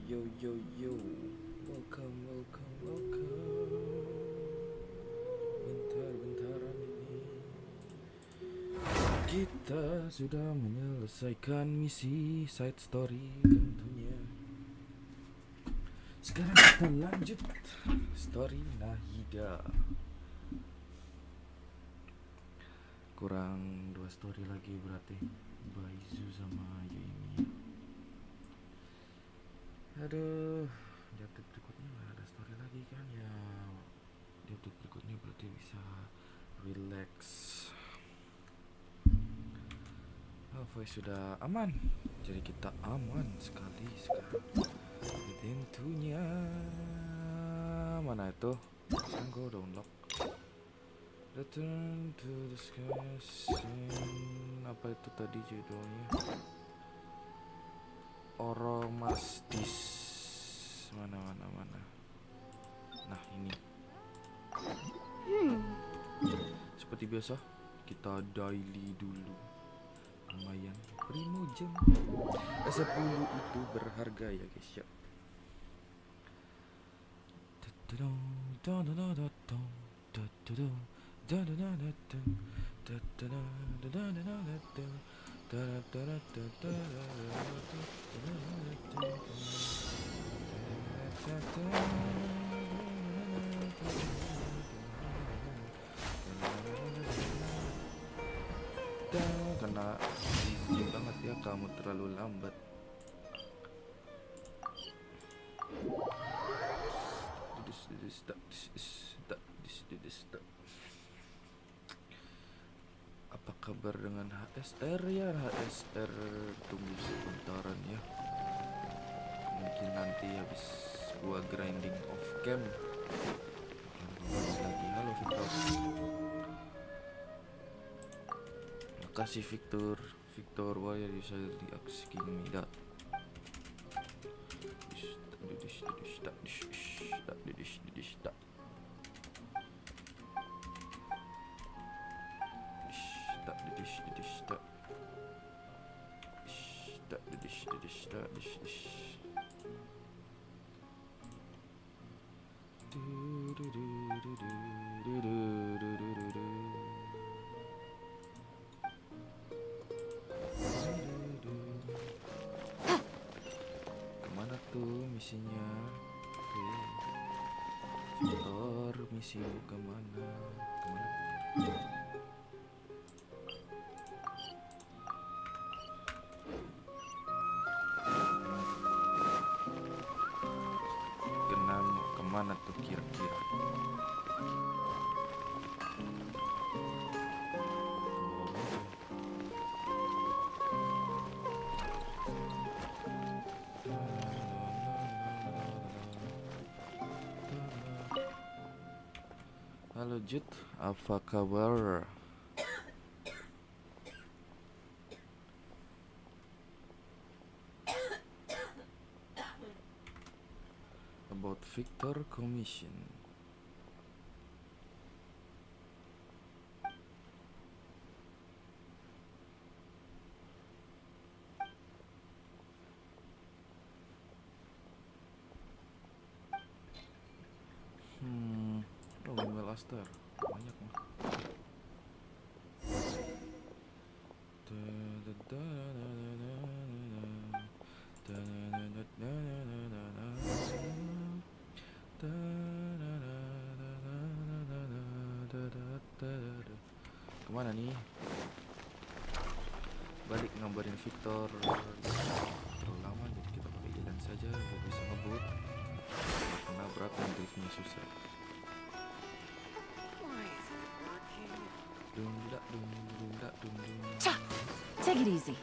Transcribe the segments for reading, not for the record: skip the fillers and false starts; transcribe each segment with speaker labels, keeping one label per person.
Speaker 1: Yo yo yo, welcome. Bentar-bentaran ini kita sudah menyelesaikan misi side story tentunya. Sekarang kita lanjut story Nahida. Kurang 2 story lagi berarti Baizu sama Yumi. Aduh, di update berikutnya gak ada story lagi kan ya. Di update berikutnya berarti bisa relax. Voice sudah aman, jadi kita aman sekali sekarang. Tentunya mana itu? Sekarang gue udah unlock. Return to the sky scene. Apa itu tadi judulnya? Oromastis. Mana. Nah ini. Seperti biasa kita daily dulu. Lumayan primo jam 10 itu berharga ya guys ya. Karena izin banget ya, kamu terlalu lambat. Apa kabar dengan HSR ya? HSR tunggu sebentaran ya. Mungkin nanti habis gua grinding off cam lagi. Halo Victor. Makasih Victor. Why are you silently asking me that? Kemana tuh misinya? Victor, misimu kemana? Kemana tuh kira-kira? Halo Jud, apa kabar? About Victor Commission. Email Aster banyak mah. Kemana nih? Balik ngabarin Victor. Terlalu lama jadi kita pakai jalan saja biar bisa ngebut. Nabrak dan driftnya susah.
Speaker 2: Take it easy.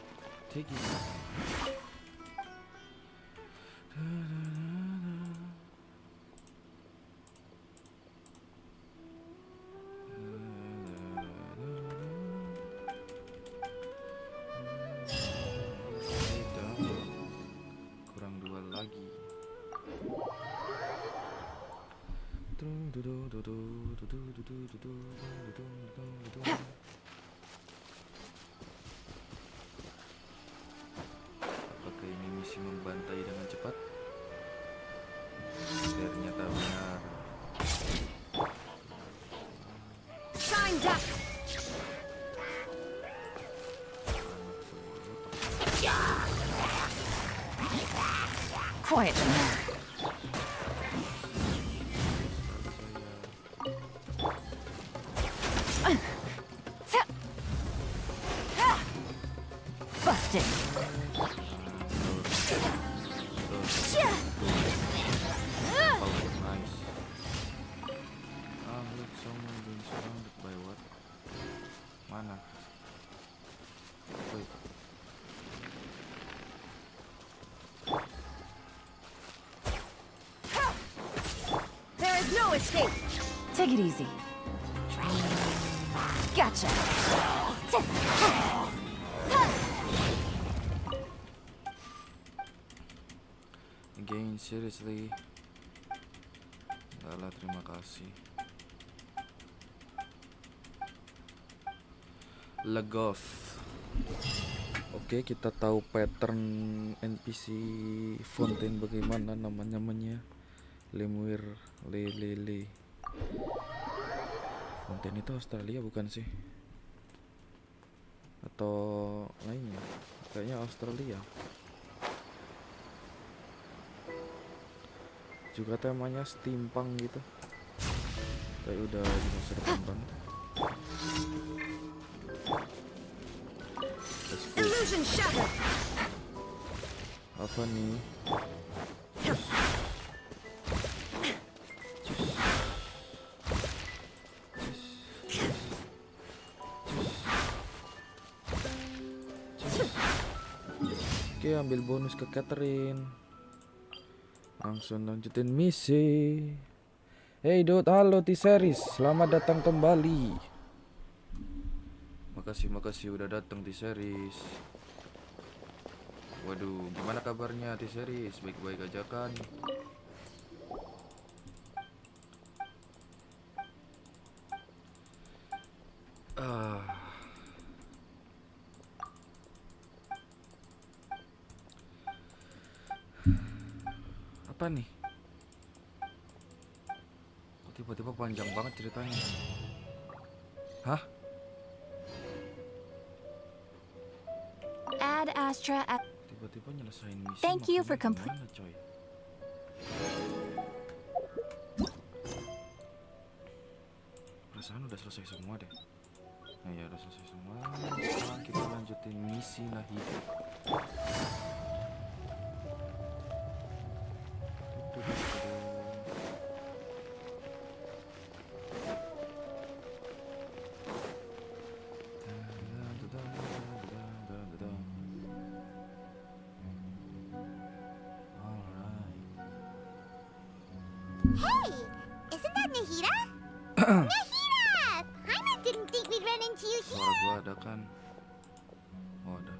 Speaker 1: Kurang 2 lagi. Apakah ini misi membantai dengan cepat?
Speaker 2: Quiet them now. Busted.
Speaker 1: Oh, nice. Ah, look, someone being surrounded by what? Mana? Wait.
Speaker 2: There is no escape. Take it easy. Gotcha.
Speaker 1: Again, seriously. Alah, terima kasih. Legos. Oke, kita tahu pattern NPC Fontaine bagaimana namanya. Lemur lele. Fontaine itu Australia bukan sih? Atau lainnya? Kayaknya Australia. Juga temanya steampunk gitu. Kayak udah di masa depan.
Speaker 2: Illusion shattered.
Speaker 1: Apa nih? Oke, ambil bonus ke Catherine. Langsung lanjutin misi. Hey dude, halo T-Series, selamat datang kembali. Makasih udah datang T-Series. Waduh, gimana kabarnya T-Series? Baik-baik aja kan? Apa nih? Kok tiba-tiba panjang banget ceritanya? Hah?
Speaker 2: Ad Astra.
Speaker 1: Tiba-tiba nyelesain misi.
Speaker 2: Thank you for
Speaker 1: maksudnya gimana, coy? Perasaan udah selesai semua deh. Nah ya udah selesai semua. Sekarang kita lanjutin misi Nahida.
Speaker 3: Hey, isn't that Nahida? Nahida! Paimon didn't think we'd run into you
Speaker 1: Suara
Speaker 3: here.
Speaker 1: gua ada kan? Oh ada.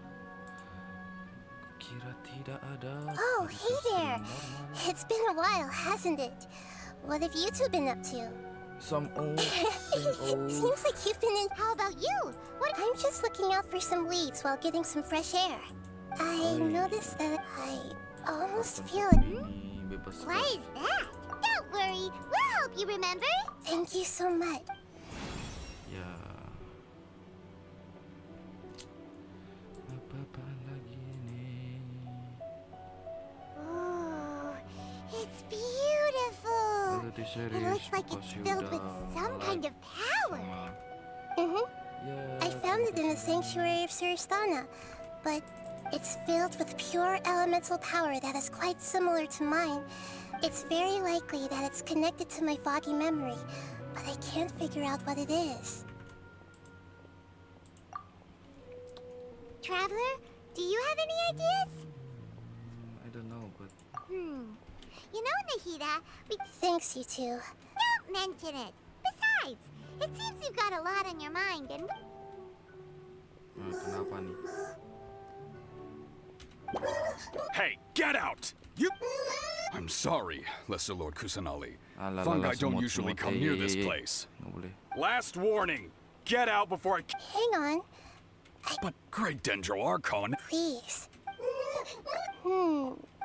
Speaker 1: Kira tidak ada.
Speaker 3: Oh,
Speaker 1: Cerita
Speaker 3: hey there.
Speaker 1: normal.
Speaker 3: It's been a while, hasn't it? What have you two been up to?
Speaker 1: Some old.
Speaker 3: Seems like you've been in. How about you? What? I'm just looking out for some leads while getting some fresh air. I noticed that I almost feel it.
Speaker 1: Ini bebas
Speaker 3: Why
Speaker 1: sekali.
Speaker 3: is that? Don't worry, we'll help you remember. Thank you so much.
Speaker 1: Ya. Apa-apaan lagi nih?
Speaker 3: Oh, it's beautiful.
Speaker 1: Itu
Speaker 3: It
Speaker 1: T-Series
Speaker 3: looks like it's
Speaker 1: makasih
Speaker 3: filled
Speaker 1: udah
Speaker 3: with some kind of power.
Speaker 1: sama. Ya,
Speaker 3: I found it in the sanctuary of Suristana, but it's filled with pure elemental power that is quite similar to mine. It's very likely that it's connected to my foggy memory, but I can't figure out what it is. Traveler, do you have any ideas?
Speaker 1: I don't know, but
Speaker 3: You know, Nahida, Thanks, you two. Don't mention it. Besides, it seems you've got a lot on your mind, and
Speaker 1: kenapa nih?
Speaker 4: Hey, get out! You. I'm sorry, Lesser Lord Kusanali.
Speaker 1: Alalala,
Speaker 4: Fungi don't
Speaker 1: semut,
Speaker 4: usually
Speaker 1: semut.
Speaker 4: come near this place.
Speaker 1: Nggak boleh.
Speaker 4: Last warning! Get out before I.
Speaker 3: hang on,
Speaker 4: But Great Dendro Archon.
Speaker 3: please.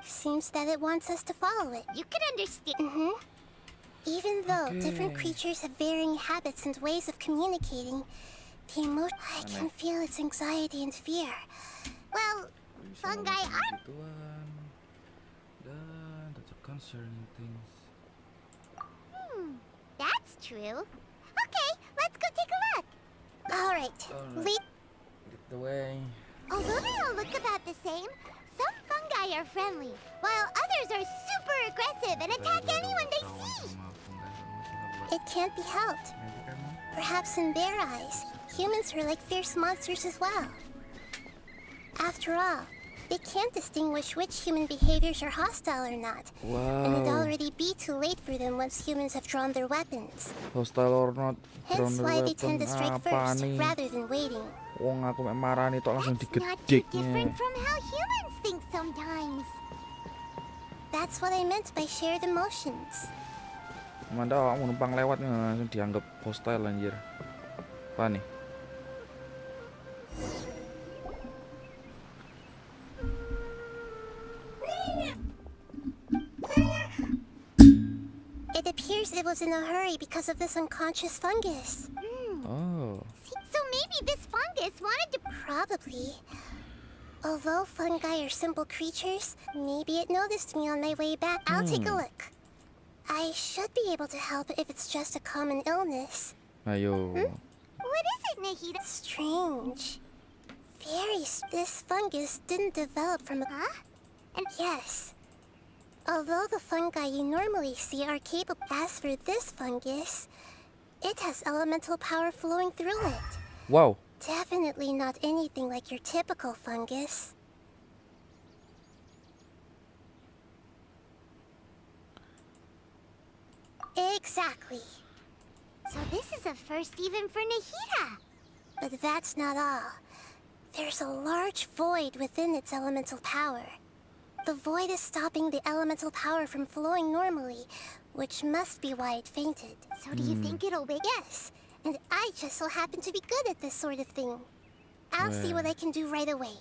Speaker 3: Seems that it wants us to follow it. You can understand. Even though different
Speaker 1: Okay.
Speaker 3: creatures have varying habits and ways of communicating, I can feel its anxiety and fear. Well,
Speaker 1: Bisa
Speaker 3: fungi
Speaker 1: ngomong
Speaker 3: are.
Speaker 1: gituan. Dan concerning things.
Speaker 3: That's true. Okay, let's go take a look. All right.
Speaker 1: Alright. Get the way.
Speaker 3: Although they all look about the same, some fungi are friendly, while others are super aggressive and attack anyone they see. It can't be helped. Perhaps in their eyes, humans are like fierce monsters as well. After all, they can't distinguish which human behaviors are hostile or not. And it'd
Speaker 1: Wow.
Speaker 3: already be too late for them once humans have drawn their weapons.
Speaker 1: Hostile or not,
Speaker 3: Hence
Speaker 1: drone
Speaker 3: why they
Speaker 1: weapon
Speaker 3: tend to strike
Speaker 1: apa
Speaker 3: first,
Speaker 1: nih?
Speaker 3: rather than waiting.
Speaker 1: Wong aku mek marani tok langsung
Speaker 3: That's not too
Speaker 1: digedeknya.
Speaker 3: different from how humans think sometimes. That's what I meant by shared emotions.
Speaker 1: Manda awakmu numpang lewat nih langsung dianggap hostile anjir. Apa nih?
Speaker 3: It appears it was in a hurry because of this unconscious fungus.
Speaker 1: Oh.
Speaker 3: So maybe this fungus wanted to... Probably. Although fungi are simple creatures, maybe it noticed me on my way back. I'll take a look. I should be able to help if it's just a common illness.
Speaker 1: Ayo.
Speaker 3: What is it, Nahida? Strange. This fungus didn't develop from a... Huh? And yes. Although the fungi you normally see are capable... As for this fungus, it has elemental power flowing through it.
Speaker 1: Wow.
Speaker 3: Definitely not anything like your typical fungus. Exactly. So this is a first even for Nahida. But that's not all. There's a large void within its elemental power. The void is stopping the elemental power from flowing normally, which must be why it fainted. So do you think it'll wake? Yes, and I just so happen to be good at this sort of thing. I'll see what I can do right away.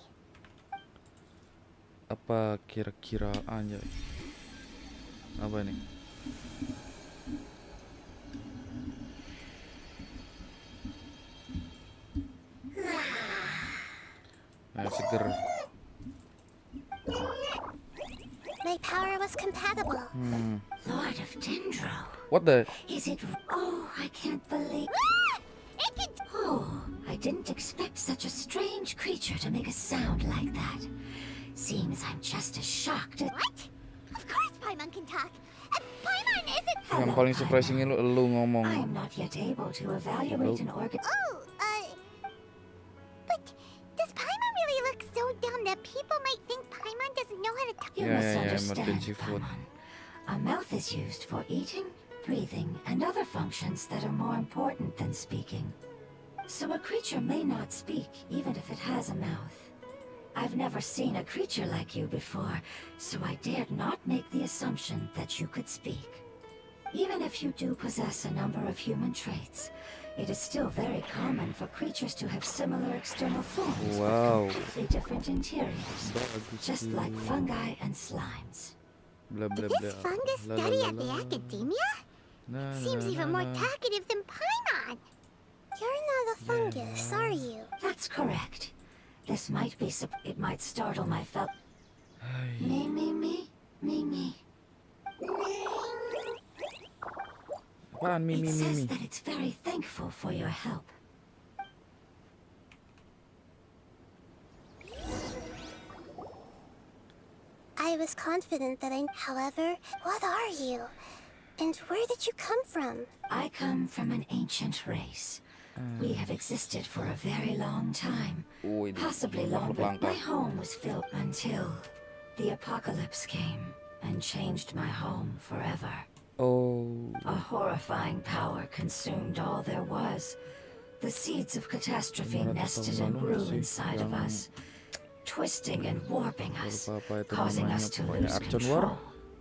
Speaker 1: Apa kira-kira anjay? Apa nih? Seger.
Speaker 3: My power was compatible.
Speaker 5: Lord of Dendro.
Speaker 1: What the?
Speaker 5: Is it? Oh, I can't believe.
Speaker 3: It can...
Speaker 5: Oh, I didn't expect such a strange creature to make a sound like that. Seems I'm just as shocked as.
Speaker 3: What? Of course Paimon can talk. Paimon isn't...
Speaker 1: Yang paling surprising lu ngomong.
Speaker 5: I am not yet able to evaluate an organ.
Speaker 3: Oh, but does Paimon really look so dumb that people might think Paimon doesn't know how to talk?
Speaker 5: You
Speaker 1: Yeah,
Speaker 5: misunderstand,
Speaker 1: emergency food.
Speaker 5: Paimon. A mouth is used for eating, breathing, and other functions that are more important than speaking. So a creature may not speak, even if it has a mouth. I've never seen a creature like you before, so I dared not make the assumption that you could speak. Even if you do possess a number of human traits, it is still very common for creatures to have similar external forms,
Speaker 1: Wow.
Speaker 5: but completely different interiors,
Speaker 1: Bagus
Speaker 5: just
Speaker 1: tuh.
Speaker 5: like fungi and slimes.
Speaker 1: Bla bla
Speaker 3: Did
Speaker 1: bla.
Speaker 3: this fungus
Speaker 1: La, la,
Speaker 3: study
Speaker 1: la,
Speaker 3: at the
Speaker 1: la.
Speaker 3: academia?
Speaker 1: Na, na,
Speaker 3: Seems
Speaker 1: na,
Speaker 3: even
Speaker 1: na,
Speaker 3: more
Speaker 1: na.
Speaker 3: talkative than Paimon. You're not a fungus, are you?
Speaker 5: That's correct. This might be it might startle my fel- Me.
Speaker 1: Apaan
Speaker 5: It
Speaker 1: mimi
Speaker 5: says
Speaker 1: mimi?
Speaker 5: that it's very thankful for your help.
Speaker 3: I was confident that However, what are you? And where did you come from?
Speaker 5: I come from an ancient race. We have existed for a very long time.
Speaker 1: Uy,
Speaker 5: Possibly longer. My home was filled until the apocalypse came and changed my home forever.
Speaker 1: Oh.
Speaker 5: A horrifying power consumed all there was. The seeds of catastrophe nested and grew inside of us, twisting and warping us,
Speaker 1: Apa itu
Speaker 5: causing
Speaker 1: namanya?
Speaker 5: us to
Speaker 1: Pokoknya
Speaker 5: lose
Speaker 1: Archon War
Speaker 5: control.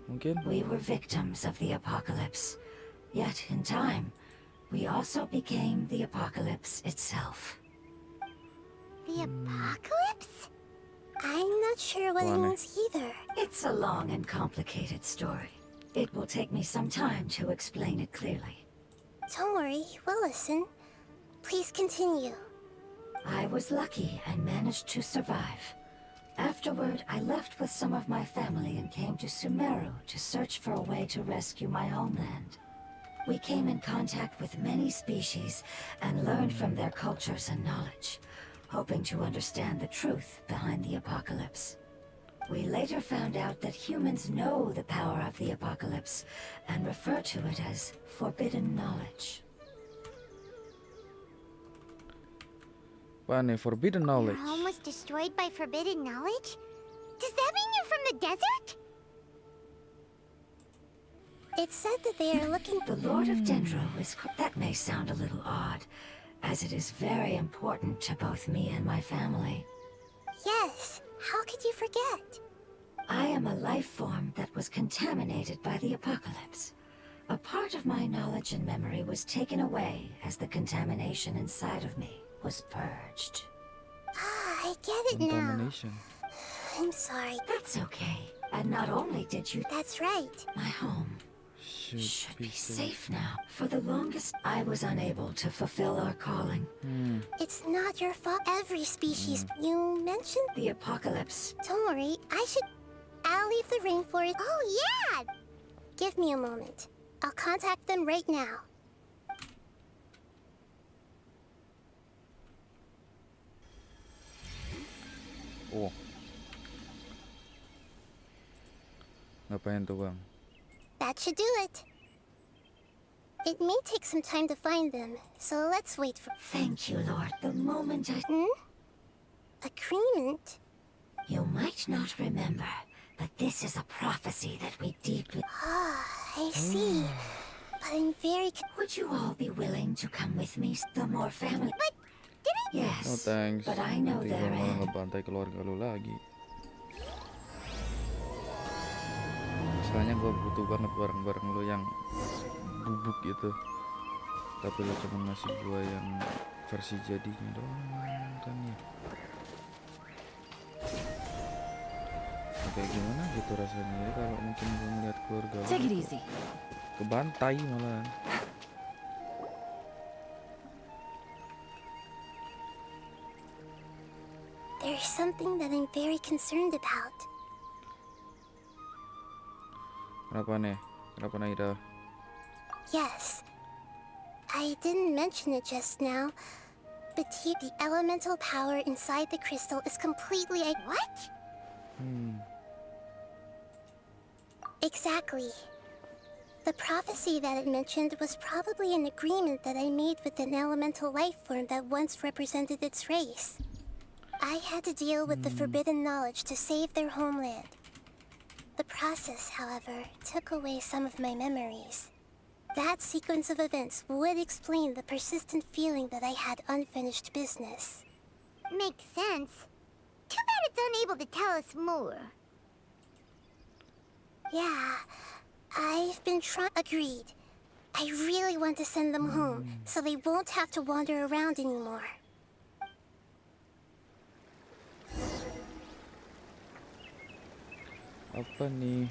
Speaker 1: mungkin.
Speaker 5: We were victims of the apocalypse. Yet, in time, we also became the apocalypse itself.
Speaker 3: The apocalypse? I'm not sure what it
Speaker 1: Aneh.
Speaker 3: means either.
Speaker 5: It's a long and complicated story. It will take me some time to explain it clearly.
Speaker 3: Don't worry, we'll listen. Please continue.
Speaker 5: I was lucky and managed to survive. Afterward, I left with some of my family and came to Sumeru to search for a way to rescue my homeland. We came in contact with many species and learned from their cultures and knowledge, hoping to understand the truth behind the apocalypse. We later found out that humans know the power of the apocalypse and refer to it as forbidden knowledge.
Speaker 1: Apaan nih? Forbidden knowledge.
Speaker 3: Your home was destroyed by forbidden knowledge? Does that mean you're from the desert? It said that they are looking
Speaker 5: The Lord of Dendro is... That may sound a little odd, as it is very important to both me and my family.
Speaker 3: Yes, how could you forget?
Speaker 5: I am a life form that was contaminated by the apocalypse. A part of my knowledge and memory was taken away as the contamination inside of me was purged.
Speaker 3: Ah, I get it now.
Speaker 1: Contamination.
Speaker 3: I'm sorry.
Speaker 5: That's okay. And not only did you...
Speaker 3: That's right.
Speaker 5: My home should be safe now. For the longest, I was unable to fulfill our calling.
Speaker 3: It's not your fault. Every species you mentioned.
Speaker 5: The apocalypse.
Speaker 3: Don't worry, I'll leave the rainforest. Oh, yeah! Give me a moment. I'll contact them right now.
Speaker 1: Oh. Ngapain tuh, Bang?
Speaker 3: That should do it. It may take some time to find them, so let's wait for...
Speaker 5: Thank you, Lord. The moment I...
Speaker 3: Agreement?
Speaker 5: You might not remember, but this is a prophecy that we deeply...
Speaker 3: Ah, I see. But I'm very...
Speaker 5: Would you all be willing to come with me? The more family...
Speaker 3: But didn't...
Speaker 5: Yes,
Speaker 1: No thanks.
Speaker 5: but I know
Speaker 1: Nanti
Speaker 5: their
Speaker 1: gua malah
Speaker 5: end.
Speaker 1: ngebantai keluarga lu lagi. Soalnya gue butuh banget barang-barang lu yang bubuk gitu. Tapi lu cuma ngasih gue yang versi jadinya doang kan ya. Nah, kayak gimana gitu rasanya ya kalau mungkin gue ngeliat keluarga lu
Speaker 2: Take it easy.
Speaker 1: kebantai malah.
Speaker 3: There's something that I'm very concerned about.
Speaker 1: Kenapa nih? Kenapa Naida?
Speaker 3: Yes. I didn't mention it just now, but the elemental power inside the crystal is completely... What? Exactly. The prophecy that it mentioned was probably an agreement that I made with an elemental life form that once represented its race. I had to deal with the forbidden knowledge to save their homeland. The process, however, took away some of my memories. That sequence of events would explain the persistent feeling that I had unfinished business. Makes sense. Too bad it's unable to tell us more. Yeah, I've been trying... Agreed. I really want to send them home, so they won't have to wander around anymore.
Speaker 1: Apa nih?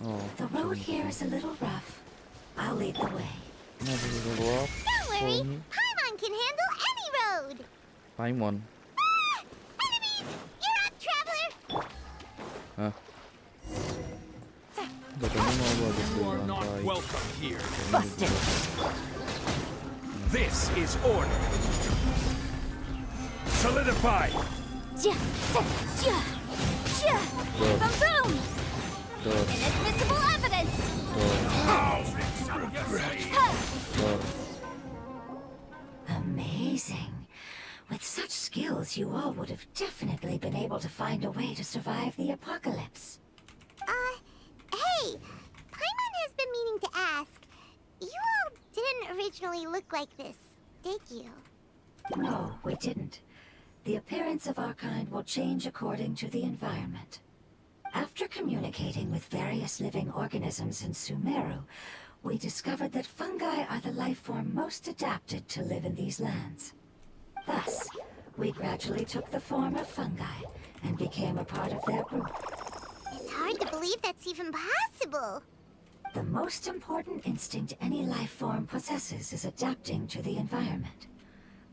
Speaker 1: Oh,
Speaker 5: The road here is a little rough. I'll lead the way.
Speaker 1: kenapa bisa gua?
Speaker 3: Don't worry, Paimon can handle any road!
Speaker 1: Paimon.
Speaker 3: Ah! Enemies! You're up, traveler!
Speaker 1: Hah? Katanya mau gua habis
Speaker 4: You are not
Speaker 1: lantai.
Speaker 4: welcome here.
Speaker 2: Busted.
Speaker 4: This is order. Solidify.
Speaker 2: Boom boom!
Speaker 1: Tuh,
Speaker 2: Inadmissible evidence!
Speaker 1: tuh.
Speaker 5: Amazing. With such skills, you all would have definitely been able to find a way to survive the apocalypse.
Speaker 3: Hey! Paimon has been meaning to ask. You all didn't originally look like this, did you?
Speaker 5: No, we didn't. The appearance of our kind will change according to the environment. After communicating with various living organisms in Sumeru, we discovered that fungi are the life form most adapted to live in these lands. Thus, we gradually took the form of fungi and became a part of their group.
Speaker 3: It's hard to believe that's even possible.
Speaker 5: The most important instinct any life form possesses is adapting to the environment.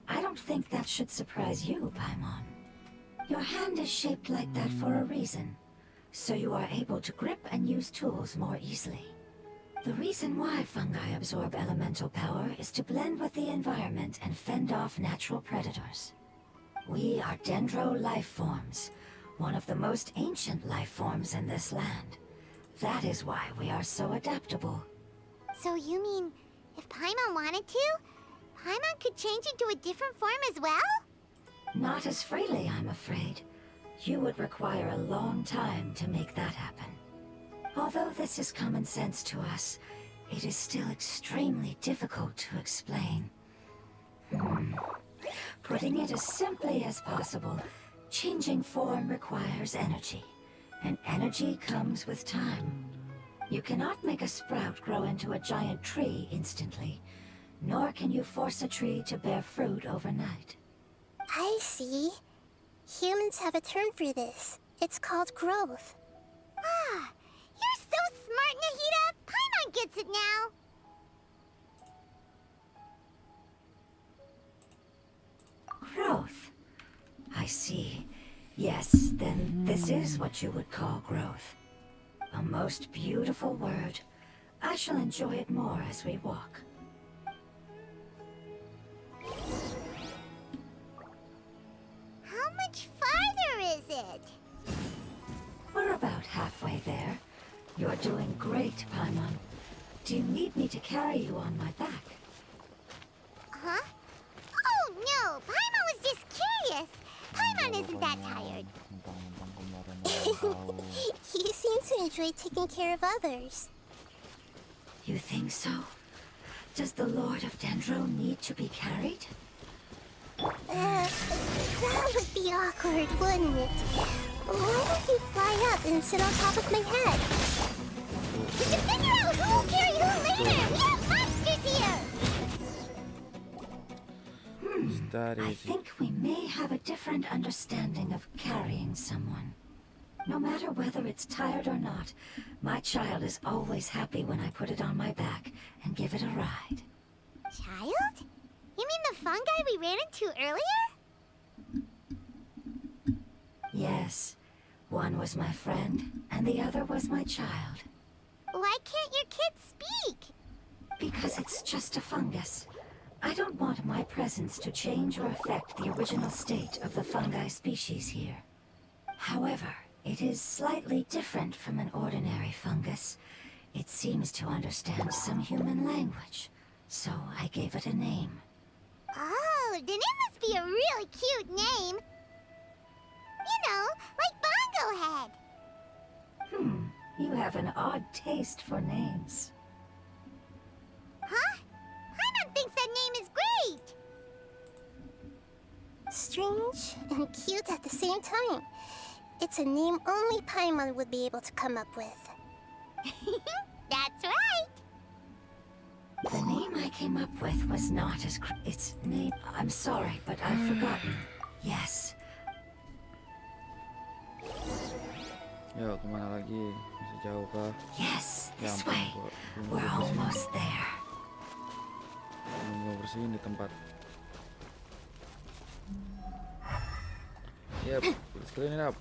Speaker 5: I don't think that should surprise you, Paimon. Your hand is shaped like that for a reason, so you are able to grip and use tools more easily. The reason why fungi absorb elemental power is to blend with the environment and fend off natural predators. We are dendro life forms, one of the most ancient life forms in this land. That is why we are so adaptable.
Speaker 3: So you mean, if Paimon wanted to, Paimon could change into a different form as well?
Speaker 5: Not as freely, I'm afraid. You would require a long time to make that happen. Although this is common sense to us, it is still extremely difficult to explain. Putting it as simply as possible, changing form requires energy, and energy comes with time. You cannot make a sprout grow into a giant tree instantly, nor can you force a tree to bear fruit overnight.
Speaker 3: I see. Humans have a term for this. It's called growth. Ah, you're so smart, Nahida! Paimon gets it now!
Speaker 5: Growth. I see. Yes, then this is what you would call growth. A most beautiful word. I shall enjoy it more as we walk.
Speaker 3: How much farther is it?
Speaker 5: We're about halfway there. You're doing great, Paimon. Do you need me to carry you on my back?
Speaker 3: Huh? Oh no! Paimon was just curious! Paimon isn't that tired. You seem to enjoy taking care of others.
Speaker 5: You think so? Does the Lord of Dendro need to be carried?
Speaker 3: That would be awkward, wouldn't it? Why don't you fly up and sit on top of my head? We can figure out who will carry who later! We have monsters here!
Speaker 1: That
Speaker 5: I
Speaker 1: is
Speaker 5: think we may have a different understanding of carrying someone. No matter whether it's tired or not, my child is always happy when I put it on my back and give it a ride.
Speaker 3: Child? You mean the fungi we ran into earlier?
Speaker 5: Yes, one was my friend, and the other was my child.
Speaker 3: Why can't your kid speak?
Speaker 5: Because it's just a fungus. I don't want my presence to change or affect the original state of the fungi species here. However, it is slightly different from an ordinary fungus. It seems to understand some human language, so I gave it a name.
Speaker 3: Oh, then it must be a really cute name. You know, like Bongo Head.
Speaker 5: You have an odd taste for names.
Speaker 3: Huh? Paimon thinks that name is great. Strange and cute at the same time. It's a name only Paimon would be able to come up with. That's right.
Speaker 5: The name I came up with was not as its name. I'm sorry, but I've forgotten. Yes.
Speaker 1: Yo, kemana lagi? Masih jauh kah?
Speaker 5: Yes,
Speaker 1: Ya
Speaker 5: this
Speaker 1: ampun,
Speaker 5: way. We're almost there.
Speaker 1: belum gua bersihin di tempat. Yep, let's clean it up.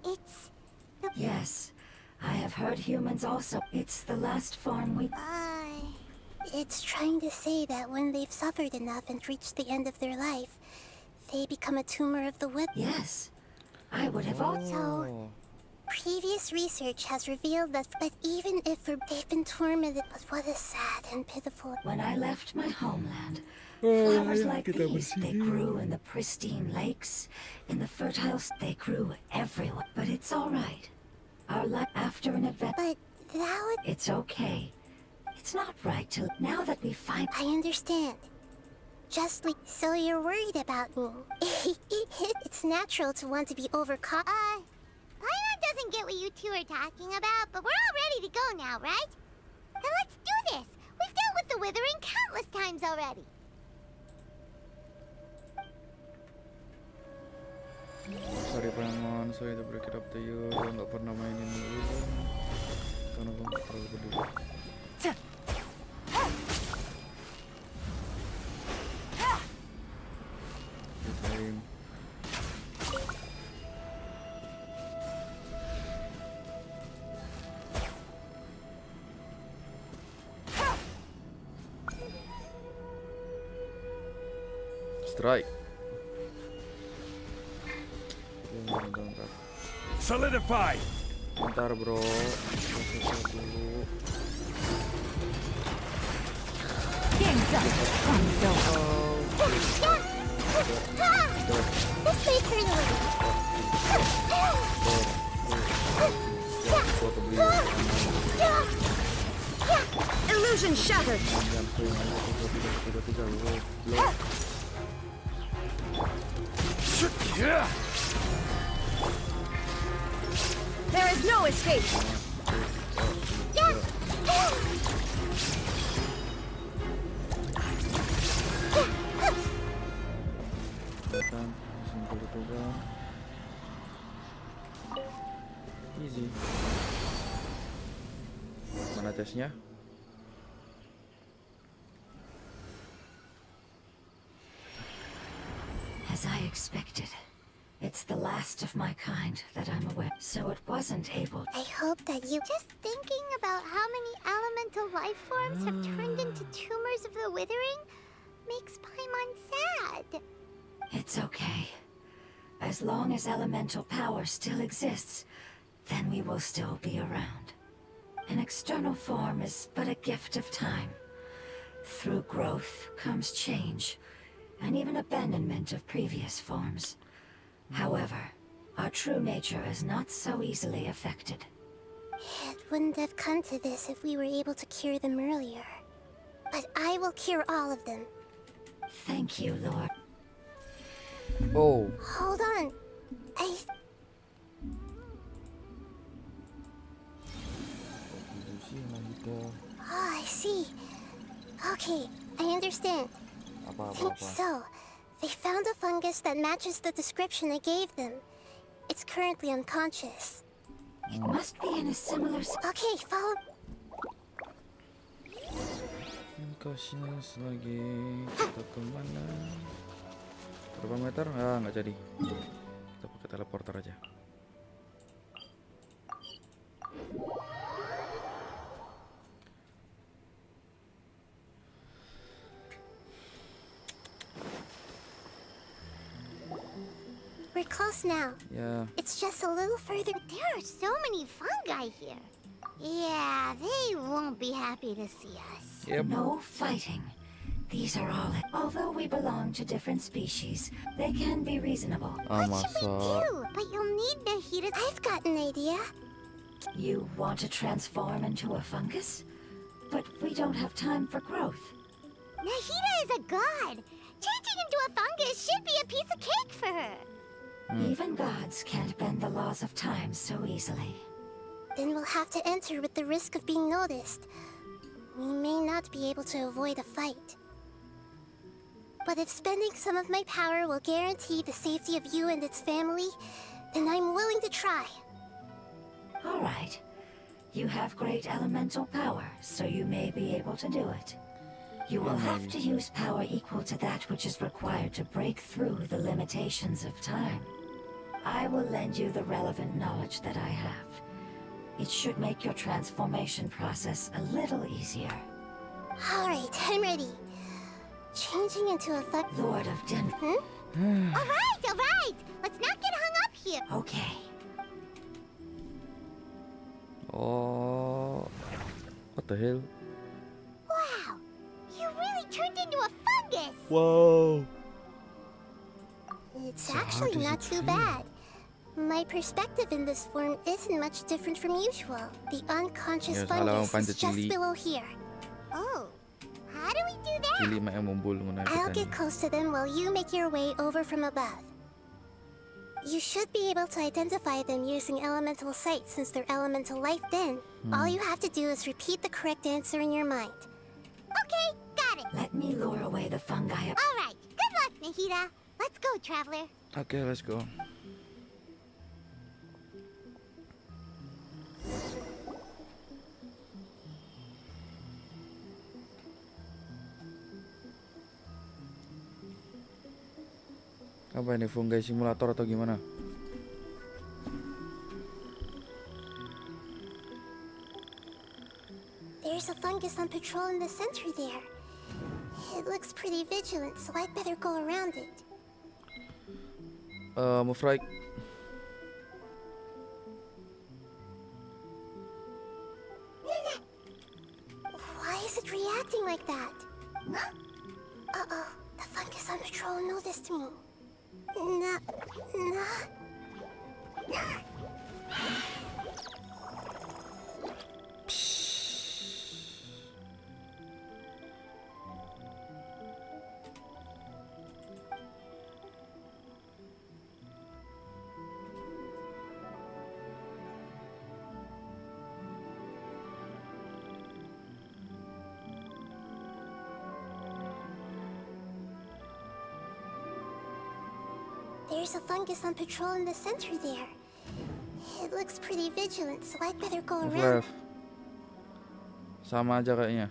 Speaker 3: It's...
Speaker 5: Yes, I have heard humans also. It's the last form we...
Speaker 3: It's trying to say that when they've suffered enough and reached the end of their life, they become a tumor of the whip.
Speaker 5: Yes, I would have also...
Speaker 1: Oh,
Speaker 3: Previous research has revealed that, but even if they've been tormented, but what a sad and pitiful...
Speaker 5: When I left my homeland, flowers like these, they grew in the pristine lakes, in the fertile... They grew everywhere. But it's all right. Our life after an event...
Speaker 3: But that would...
Speaker 5: It's okay. It's not right to... Now that we find...
Speaker 3: I understand. Just like... So you're worried about me. It's natural to want to be overcome. Paimon doesn't get what you two are talking about, but we're all ready to go now, right? Then let's do this. We've dealt with the Withering countless times already.
Speaker 1: Sorry Paimon, sorry to break it up to you. Gue nggak pernah mainin dulu karena gue nggak terlalu peduli. Time. Strike. Bentar.
Speaker 4: Solidify!
Speaker 1: Bentar bro, sesuatu dulu.
Speaker 2: Game's up. Time's over.
Speaker 3: This may turn away.
Speaker 1: Gua kebeli.
Speaker 2: Illusion shattered.
Speaker 1: Tiga, belum.
Speaker 2: There is no escape.
Speaker 1: Datang, simpel itu kan. Easy. Mana tesnya?
Speaker 5: As I expected. It's the last of my kind that I'm aware, so it wasn't able.
Speaker 3: I hope that you just thinking about how many elemental life forms have turned into tumors of the withering makes Paimon sad.
Speaker 5: It's okay. As long as elemental power still exists, then we will still be around. An external form is but a gift of time. Through growth comes change, and even abandonment of previous forms. However, our true nature is not so easily affected.
Speaker 3: It wouldn't have come to this if we were able to cure them earlier. But I will cure all of them.
Speaker 5: Thank you, Lord.
Speaker 1: Oh,
Speaker 3: Hold on. I see. Okay, I understand. Think so. They found a fungus that matches the description I gave them. It's currently unconscious.
Speaker 5: It must be in a similar...
Speaker 3: Okay, follow.
Speaker 1: Unconscious lagi. Kita kemana? Berapa meter? Ah, nggak jadi. Kita pakai teleporter aja.
Speaker 3: We're close now.
Speaker 1: Ya,
Speaker 3: It's just a little further. There are so many fungi here. Yeah, they won't be happy to see us.
Speaker 1: yep.
Speaker 5: No fighting. These are all... Although we belong to different species, they can be reasonable.
Speaker 1: Ah,
Speaker 3: What should we
Speaker 1: masa.
Speaker 3: do? But you'll need Nahida. I've got an idea.
Speaker 5: You want to transform into a fungus? But we don't have time for growth.
Speaker 3: Nahida is a god. Changing into a fungus should be a piece of cake for her.
Speaker 5: Even gods can't bend the laws of time so easily.
Speaker 3: Then we'll have to enter with the risk of being noticed. We may not be able to avoid a fight. But if spending some of my power will guarantee the safety of you and its family, then I'm willing to try.
Speaker 5: All right. You have great elemental power, so you may be able to do it. You will have to use power equal to that which is required to break through the limitations of time. I will lend you the relevant knowledge that I have. It should make your transformation process a little easier.
Speaker 3: Alright, I'm ready. Changing into a
Speaker 5: Lord of Dim...
Speaker 3: Alright! Let's not get hung up here.
Speaker 5: Okay.
Speaker 1: Oh, what the hell?
Speaker 3: Wow! You really turned into a fungus!
Speaker 1: Wow.
Speaker 3: It's
Speaker 1: So how
Speaker 3: actually
Speaker 1: does
Speaker 3: not
Speaker 1: it
Speaker 3: too
Speaker 1: feel?
Speaker 3: bad. My perspective in this form isn't much different from usual. The unconscious
Speaker 1: Ya, salah
Speaker 3: fungus is
Speaker 1: panjat
Speaker 3: just
Speaker 1: cili.
Speaker 3: below here. Oh, how do we do that?
Speaker 1: Cili mak yang mumbul muna
Speaker 3: I'll
Speaker 1: kita
Speaker 3: get close to them while you make your way over from above. You should be able to identify them using elemental sight since they're elemental life then. All you have to do is repeat the correct answer in your mind. Okay, got it.
Speaker 5: Let me lure away the fungi.
Speaker 3: All right, good luck, Nahida. Let's go, traveler.
Speaker 1: Okay, let's go. Apa ini, fungi simulator atau gimana?
Speaker 3: There's a fungus on patrol in the center there. It looks pretty vigilant, so I'd better go around it.
Speaker 1: Move right.
Speaker 3: Why is it reacting like that? Uh-oh, the fungus on patrol noticed me. Nah. There's a fungus on patrol in the center there. It looks pretty vigilant, so I'd better go
Speaker 1: Move
Speaker 3: around.
Speaker 1: left. Sama aja kayaknya.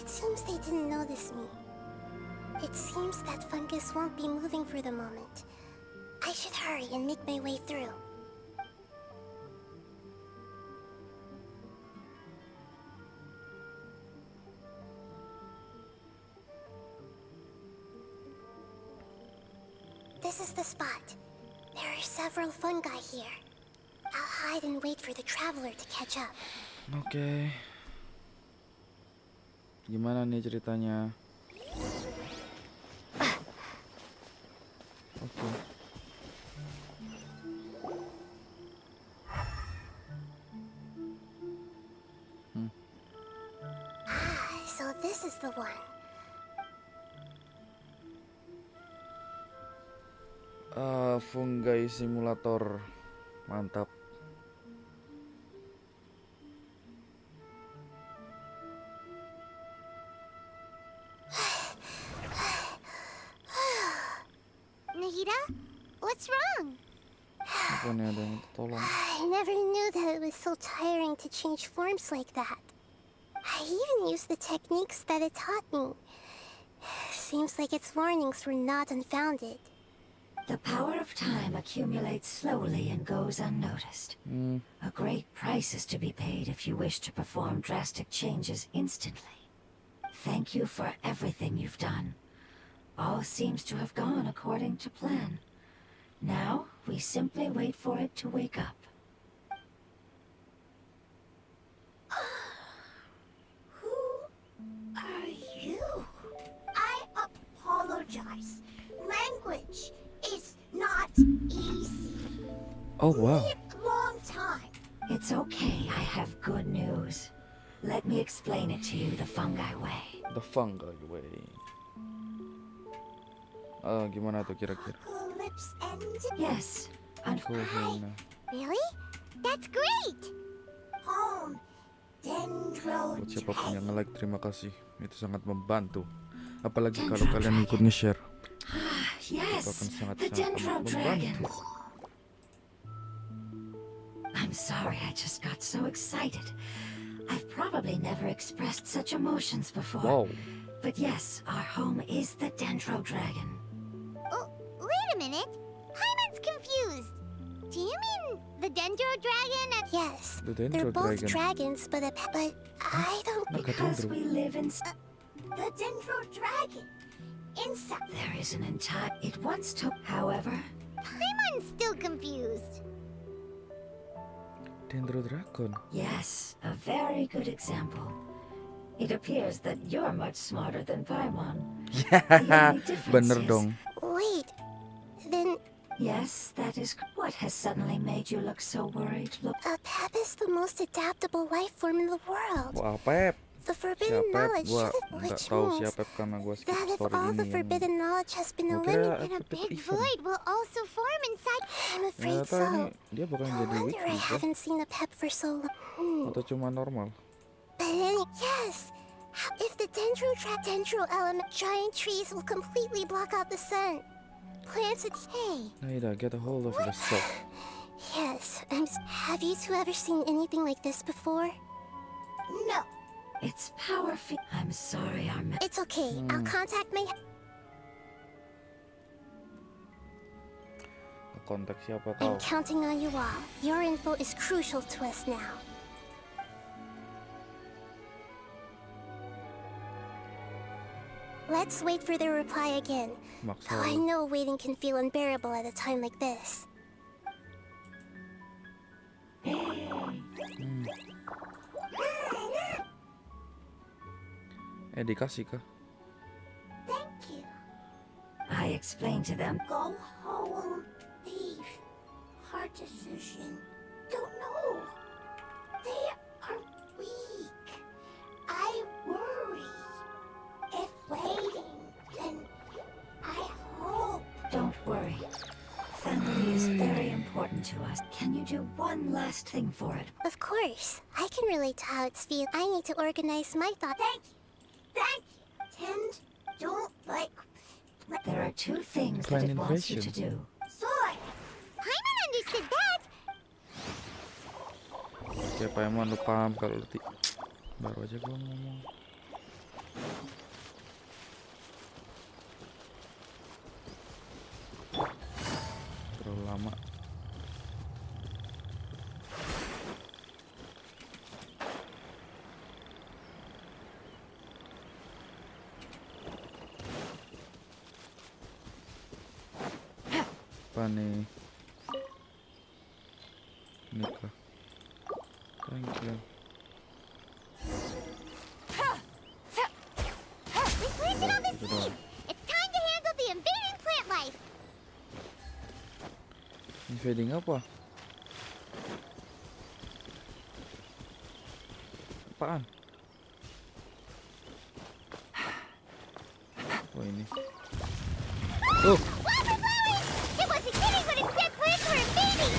Speaker 3: It seems they didn't notice me. It seems that fungus won't be moving for the moment. I should hurry and make my way through. This is the spot. There are several fungi here. I'll hide and wait for the traveler to catch up.
Speaker 1: Oke. Gimana nih ceritanya? Oke.
Speaker 3: So this is the one.
Speaker 1: Fungi simulator. Mantap.
Speaker 3: Nagita, what's wrong?
Speaker 1: Apa nih, ada yang tolong?
Speaker 3: I never knew that it was so tiring to change forms like that. I even used the techniques that it taught me. Seems like its warnings were not unfounded.
Speaker 5: The power of time accumulates slowly and goes unnoticed. A great price is to be paid if you wish to perform drastic changes instantly. Thank you for everything you've done. All seems to have gone according to plan. Now, we simply wait for it to wake up.
Speaker 3: Who are you? I apologize. Language is not easy.
Speaker 1: Oh wow.
Speaker 3: Long time.
Speaker 5: It's okay, I have good news. Let me explain it to you the fungi way.
Speaker 1: The fungi way. Gimana tuh kira-kira?
Speaker 3: Apocalypse end.
Speaker 5: Yes,
Speaker 1: Kuhuna.
Speaker 3: Really? That's great. Home. Dendro.
Speaker 1: Buat siapapun yang nge-like, terima kasih. Itu sangat membantu. Apalagi kalau kalian ikut nge-share.
Speaker 5: yes,
Speaker 1: Itu akan
Speaker 5: the
Speaker 1: sangat-sangat
Speaker 5: Dendro Dragon.
Speaker 1: membantu.
Speaker 5: I'm sorry, I just got so excited. I've probably never expressed such emotions before.
Speaker 1: Wow.
Speaker 5: But yes, our home is the Dendro Dragon.
Speaker 3: Oh, wait a minute. Hyman's confused. Do you mean the Dendro Dragon? Yes.
Speaker 1: The Dendro
Speaker 3: They're both
Speaker 1: Dragon.
Speaker 3: dragons, but I don't.
Speaker 5: Because
Speaker 1: Dendro.
Speaker 5: we live in...
Speaker 3: The Dendro Dragon. Inside.
Speaker 5: There is an entire... It once took, however...
Speaker 3: Hyman's still confused.
Speaker 1: Dendro Dragon.
Speaker 5: Yes, a very good example. It appears that you're much smarter than Paimon. only difference
Speaker 1: Bener
Speaker 5: is-
Speaker 1: dong.
Speaker 3: Wait. Then
Speaker 5: Yes, that is... What has suddenly made you look so worried? Look,
Speaker 3: a Pep is the most adaptable life form in the world.
Speaker 1: Wah, Pep.
Speaker 3: The forbidden
Speaker 1: Siapa
Speaker 3: knowledge,
Speaker 1: gua nggak
Speaker 3: which
Speaker 1: tahu
Speaker 3: means
Speaker 1: siapa karena gua skip
Speaker 3: that if
Speaker 1: story
Speaker 3: all
Speaker 1: ini
Speaker 3: the
Speaker 1: yang
Speaker 3: forbidden knowledge has been
Speaker 1: gua kira
Speaker 3: eliminated,
Speaker 2: And a
Speaker 1: F2P
Speaker 2: big
Speaker 1: event.
Speaker 2: void will also form inside.
Speaker 3: I'm afraid
Speaker 1: Ternyata ini
Speaker 3: so.
Speaker 1: dia bakal
Speaker 3: No
Speaker 1: jadi
Speaker 3: wonder
Speaker 1: weekly
Speaker 3: I
Speaker 1: kah?
Speaker 3: haven't seen a pep for so long.
Speaker 1: Atau cuma normal?
Speaker 3: But yes, if the dendro element, giant trees will completely block out the sun. Plants and hey.
Speaker 1: Naida, get a hold of yourself.
Speaker 3: Yes, have you two ever seen anything like this before?
Speaker 2: No.
Speaker 5: It's powerful. I'm sorry,
Speaker 3: It's okay. I'll contact my.
Speaker 1: Kontak siapa
Speaker 3: I'm
Speaker 1: tahu.
Speaker 3: counting on you all. Your info is crucial to us now. Let's wait for their reply again.
Speaker 1: Maksa
Speaker 3: Though I
Speaker 1: lu.
Speaker 3: know waiting can feel unbearable at a time like this.
Speaker 1: Dikasih kah?
Speaker 2: Thank you.
Speaker 5: I explained to them.
Speaker 2: Go home. Leave. Hard decision. Don't know. They are weak. I worry. If waiting, then I hope.
Speaker 5: Don't worry. Family is very important to us. Can you do one last thing for it?
Speaker 3: Of course, I can relate to how it's feel. I need to organize my thoughts.
Speaker 2: Thank you. Thank you. Tend don't like.
Speaker 5: There are two things
Speaker 1: Plan
Speaker 5: that it wants you to
Speaker 1: invasion.
Speaker 5: do.
Speaker 2: Soy. Paimon understood that.
Speaker 1: Oke, Paimon lu paham kalau lu baru aja gua ngomong. Terlalu lama. Apa nih? Nikah. Thank you.
Speaker 2: We planted all this
Speaker 1: Itu doang.
Speaker 2: seeds. It's time to handle the invading plant life.
Speaker 1: Invading apa? Apaan? Oh ini. Oh,
Speaker 2: Wildflowers! It wasn't kidding when it said plants were invading.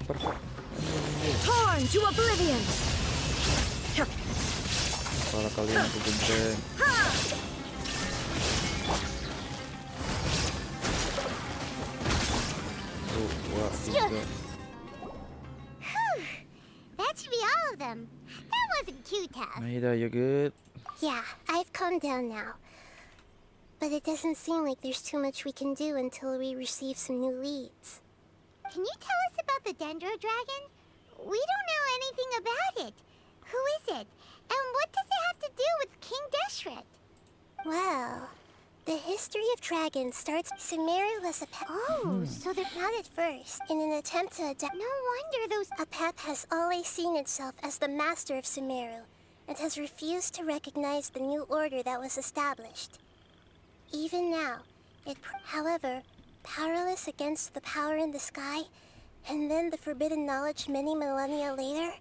Speaker 1: perfect.
Speaker 2: Torn to oblivion.
Speaker 1: Para kalian aku genceng. Oh, wah, tiga.
Speaker 2: That should be all of them. That wasn't too tough.
Speaker 1: Naida, you good?
Speaker 3: Yeah, I've calmed down now. But it doesn't seem like there's too much we can do until we receive some new leads.
Speaker 2: Can you tell us about the Dendro Dragon? We don't know anything about it. Who is it? And what does it have to do with King Deshret?
Speaker 3: Well, the history of dragons starts. Sumeru was a pet.
Speaker 2: Oh, so they're
Speaker 3: Not at first. In an attempt to adapt,
Speaker 2: no wonder those.
Speaker 3: a pep has always seen itself as the master of Sumeru and has refused to recognize the new order that was established. Even now, however, powerless against the power in the sky, and then the forbidden knowledge many millennia later,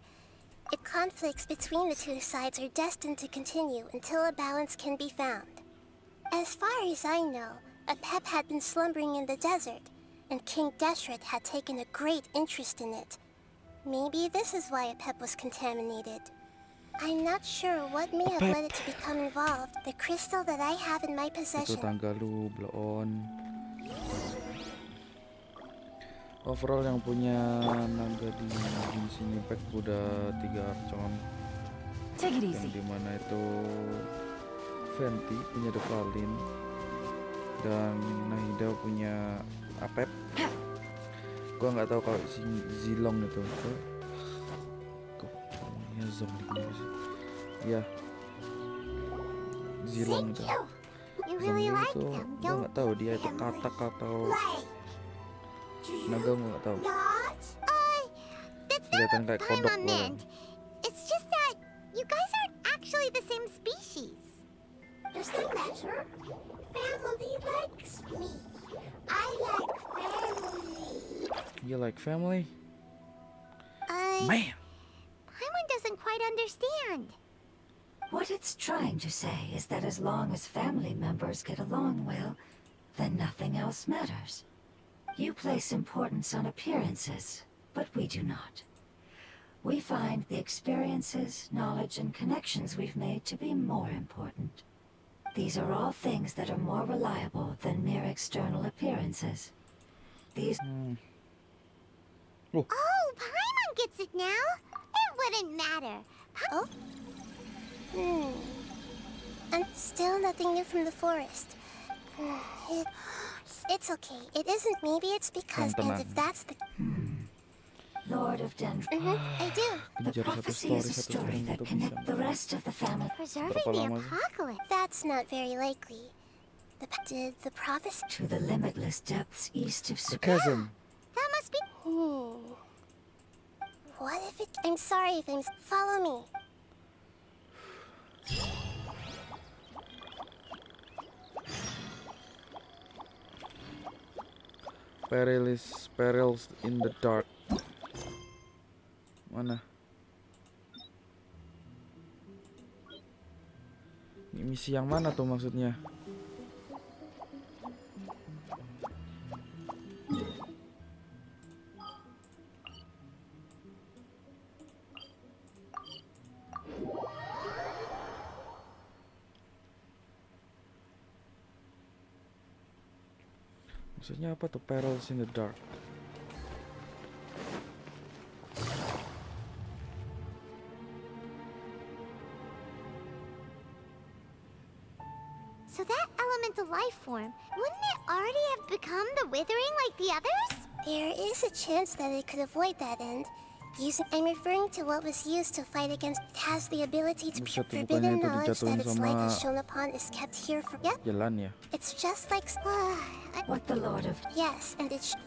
Speaker 3: conflicts between the two sides are destined to continue until a balance can be found. As far as I know, a pep had been slumbering in the desert, and King Deshret had taken a great interest in it. Maybe this is why a pep was contaminated. I'm not sure what may have led it to become involved. The crystal that I have in my
Speaker 1: Itu
Speaker 3: possession.
Speaker 1: tangga lu, blow on. Overall yang punya naga di sini pack udah 3 archon.
Speaker 6: Take it
Speaker 1: Yang
Speaker 6: easy.
Speaker 1: dimana itu Venti punya Devalin dan Nahida punya Apep. Gua nggak tahu kalau si Zilong itu ya Zong di sih. Ya Zilong itu.
Speaker 2: You
Speaker 1: Zong
Speaker 2: really like
Speaker 1: itu
Speaker 2: them,
Speaker 1: gua
Speaker 2: don't
Speaker 1: nggak tahu dia itu katak atau naga, gua nggak tahu.
Speaker 2: That's
Speaker 1: Kelihatan
Speaker 2: not what
Speaker 1: kayak kodok
Speaker 2: Paimon
Speaker 1: doang.
Speaker 2: meant. It's just that you guys aren't actually the same species. Doesn't matter. Family likes me. I like family.
Speaker 1: You like family?
Speaker 3: I
Speaker 1: Man.
Speaker 2: Paimon doesn't quite understand.
Speaker 5: What it's trying to say is that as long as family members get along well, then nothing else matters. You place importance on appearances, but we do not. We find the experiences, knowledge, and connections we've made to be more important. These are all things that are more reliable than mere external appearances. These...
Speaker 2: Oh, Paimon gets it now. It wouldn't matter.
Speaker 3: Oh? And still nothing new from the forest. It's okay. It isn't. Maybe it's because, and if that's the...
Speaker 5: Lord of Dendro.
Speaker 3: I do.
Speaker 5: The
Speaker 1: Kejar
Speaker 5: prophecy is a story that connects the rest of the family.
Speaker 2: Preserving
Speaker 1: Berapa
Speaker 2: the
Speaker 1: lama sih?
Speaker 2: apocalypse.
Speaker 3: That's not very likely. Did the prophecy...
Speaker 5: To the limitless depths east of
Speaker 1: Sarcasm.
Speaker 2: That must be.
Speaker 3: What if it... I'm sorry if I'm... Follow me.
Speaker 1: Perils in the dark. Mana? Ini misi yang mana tuh maksudnya? Maksudnya apa tuh perils in the dark?
Speaker 2: So that elemental life form, wouldn't it already have become the withering like the others?
Speaker 3: There is a chance that it could avoid that end. I'm referring to what was used to fight against. It has the ability to be
Speaker 1: Buset, tuh
Speaker 3: forbidden
Speaker 1: bukannya itu
Speaker 3: knowledge
Speaker 1: dijatuhin
Speaker 3: that its
Speaker 1: sama
Speaker 3: light is shown upon is kept here for... Yep,
Speaker 1: jalan ya?
Speaker 3: it's just like...
Speaker 5: What the Lord of...
Speaker 3: Yes, and it's...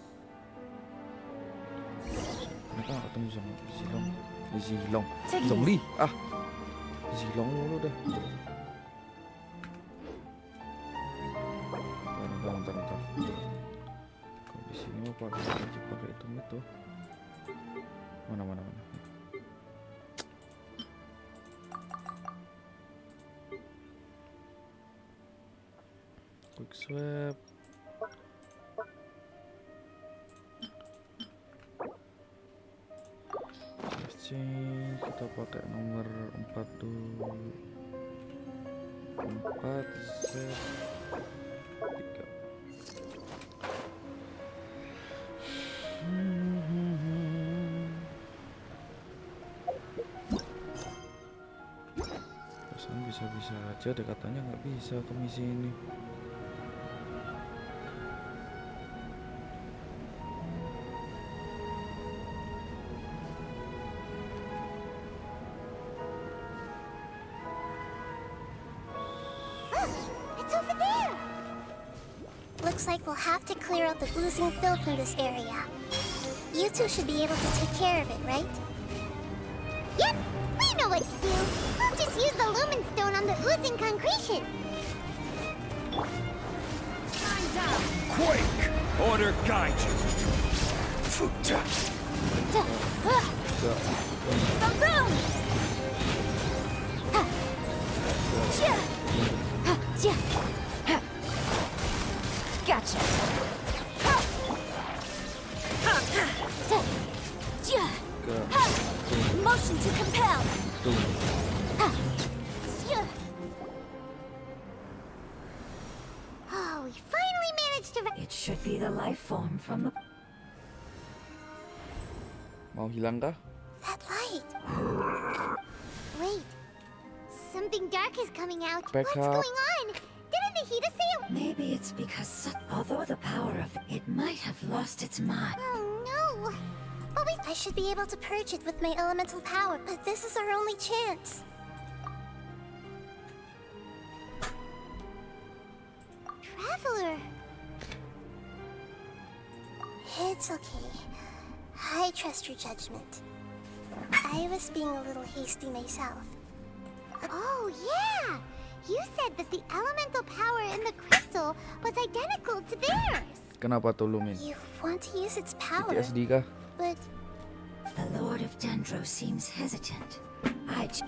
Speaker 1: Kenapa gak ketemu sama Zilong? Zilong. Zongli. Ah. Zilong mulu dah. Bentar. Kalau di sini mau pakai itu. Mana. Quick swap. Change, kita pakai nomor 4 dulu. 4 set 3. Pesan bisa-bisa aja deh, katanya nggak bisa ke misi ini.
Speaker 2: It's over there.
Speaker 3: Looks like we'll have to clear out the oozing filth in this area. You two should be able to take care of it, right?
Speaker 2: Yep, we know what to do. We'll just use the lumen stone on the oozing concretion.
Speaker 4: Quake! Order guide you! Futa!
Speaker 2: The room.
Speaker 5: Gotcha.
Speaker 2: Motion to compel. Oh, we finally managed to.
Speaker 5: It should be the life form from the...
Speaker 1: Mau hilang kah?
Speaker 3: That light.
Speaker 2: Wait, something dark is coming out.
Speaker 1: Back
Speaker 2: What's
Speaker 1: up.
Speaker 2: going on? Didn't Nahida say it?
Speaker 5: Maybe it's because although the power of it might have lost its mind.
Speaker 2: Oh no. But
Speaker 3: I should be able to purge it with my elemental power, but this is our only chance.
Speaker 2: Traveler.
Speaker 3: It's okay. I trust your judgment. I was being a little hasty myself.
Speaker 2: Oh yeah. You said that the elemental power in the crystal was identical to theirs.
Speaker 1: Kenapa tuh Lumin?
Speaker 3: You want to use its power,
Speaker 1: PTSD kah?
Speaker 3: but
Speaker 5: The Lord Lord of Dendro seems hesitant.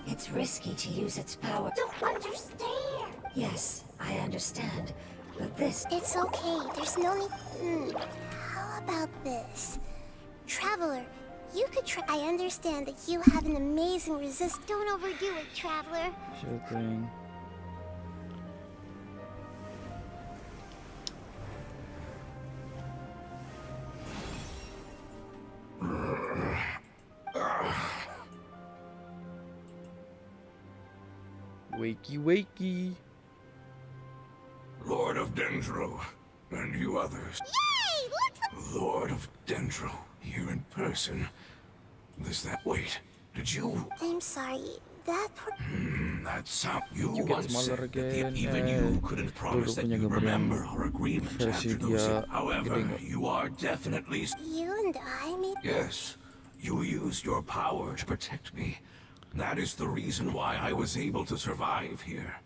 Speaker 5: It's risky to use its power.
Speaker 3: Don't understand.
Speaker 5: Yes, I understand. But this...
Speaker 3: It's okay. There's no need. How about this? Traveler, you could try. I understand that you have an amazing resist.
Speaker 2: Don't overdo it, Traveler.
Speaker 1: Sure thing. Wakey, wakey.
Speaker 4: Lord of Dendro, and you others.
Speaker 2: Yay! Looks
Speaker 4: Lord of Dendro, here in person. Wait, did you...
Speaker 3: I'm sorry. That poor.
Speaker 4: That's how you
Speaker 1: You get
Speaker 4: once
Speaker 1: smaller
Speaker 4: said that
Speaker 1: again,
Speaker 4: even you couldn't promise that
Speaker 1: punya
Speaker 4: you'd
Speaker 1: gambar yang
Speaker 4: remember our agreement
Speaker 1: versi
Speaker 4: after those...
Speaker 1: dia
Speaker 4: However,
Speaker 1: gede.
Speaker 4: you are definitely...
Speaker 3: You and I made.
Speaker 4: Yes, you used your power to protect me. That is the reason why I was able to survive here.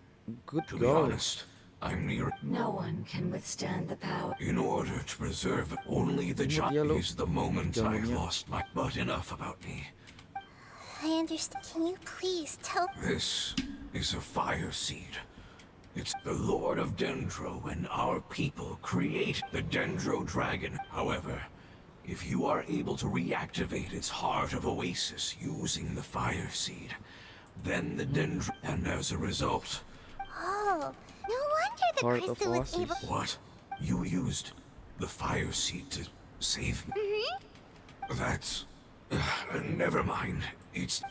Speaker 1: Good
Speaker 4: To be
Speaker 1: goal.
Speaker 4: honest, I'm near...
Speaker 5: No one can withstand the power.
Speaker 4: In order to preserve only the
Speaker 1: Ingat
Speaker 4: child
Speaker 1: ya lo,
Speaker 4: is the moment I
Speaker 1: jalannya.
Speaker 4: lost my... But enough about me.
Speaker 3: I understand. Can you please tell?
Speaker 4: This is a fire seed. It's the Lord of Dendro and our people create the Dendro Dragon. However, if you are able to reactivate its heart of Oasis using the fire seed, then the Dendro... And as a result...
Speaker 3: Oh,
Speaker 2: no wonder the
Speaker 1: Heart of
Speaker 2: crystal was
Speaker 1: Oasis.
Speaker 2: able.
Speaker 4: What? You used the fire seed to save me? That's... never mind.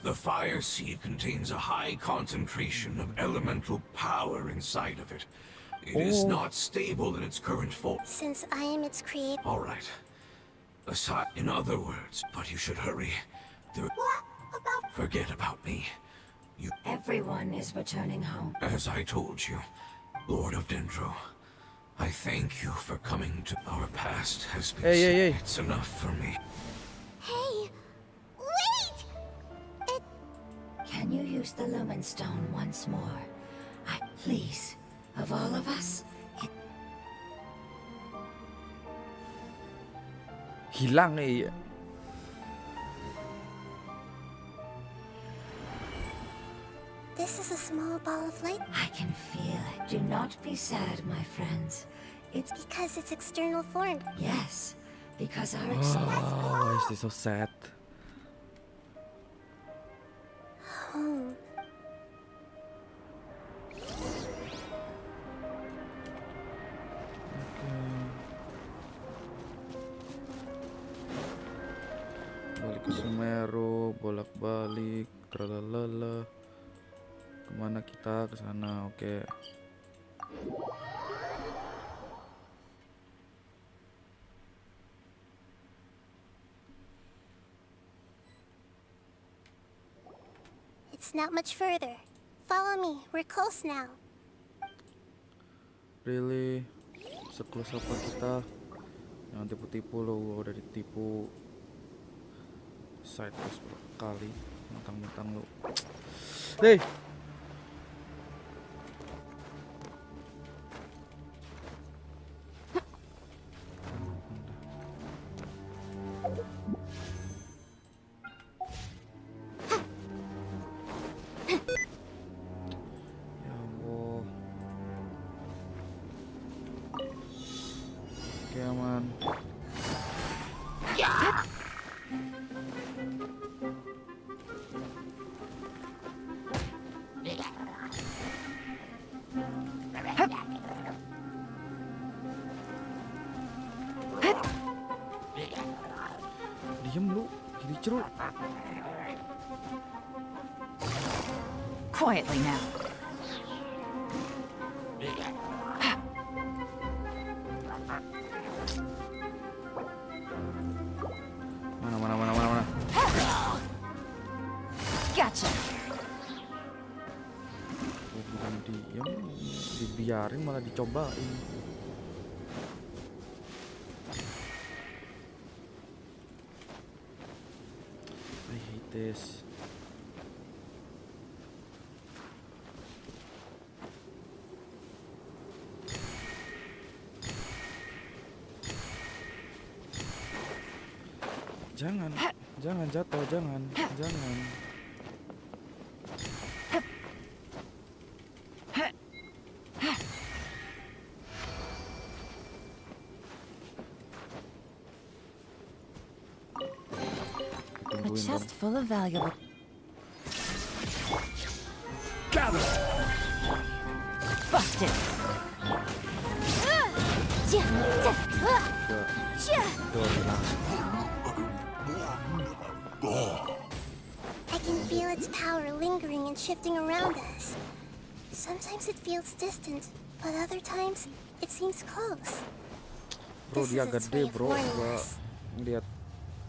Speaker 4: The fire seed contains a high concentration of elemental power inside of it. It is
Speaker 1: Oh.
Speaker 4: not stable in its current form.
Speaker 3: since I am its creator.
Speaker 4: All right. In other words, but you should hurry. Forget about me.
Speaker 5: Everyone is returning home.
Speaker 4: As I told you, Lord of Dendro, I thank you for coming to our past has been...
Speaker 1: Hey.
Speaker 4: It's enough for me.
Speaker 2: Hey, wait!
Speaker 5: Can you use the Lumen Stone once more? Please, of all of us,
Speaker 1: Hilang eh.
Speaker 3: This is a small ball of light
Speaker 5: I can feel it. Do not be sad, my friends. It's
Speaker 3: because it's external form.
Speaker 5: yes, because our
Speaker 1: Oh, why is this so sad?
Speaker 3: Home.
Speaker 1: Balik ke Sumeru, bolak-balik, tralalala. Kemana kita? Ke sana, oke.
Speaker 3: It's not much further. Follow me. We're close now.
Speaker 1: Really? Sekelus apa kita? Jangan tipu-tipu lo, gua udah ditipu. Side quest berapa kali? Mentang-mentang lo. Hei! Ya Allah. Oke aman. Diem lu, gini cerut.
Speaker 6: Quietly now.
Speaker 1: Mana.
Speaker 6: Gotcha.
Speaker 1: Oh, bukan diem, dibiarin malah dicobain. I hate this. Jangan. Jangan jatuh, jangan.
Speaker 6: A
Speaker 1: Tungguin dong.
Speaker 6: chest full of valuable.
Speaker 4: Gather!
Speaker 6: Busted.
Speaker 3: I can feel its power lingering and shifting around us. Sometimes it feels distant, but other times it seems close.
Speaker 1: Bro,
Speaker 3: This
Speaker 1: dia
Speaker 3: is its
Speaker 1: gede
Speaker 3: way of
Speaker 1: bro.
Speaker 3: warning
Speaker 1: Gua
Speaker 3: us.
Speaker 1: ngeliat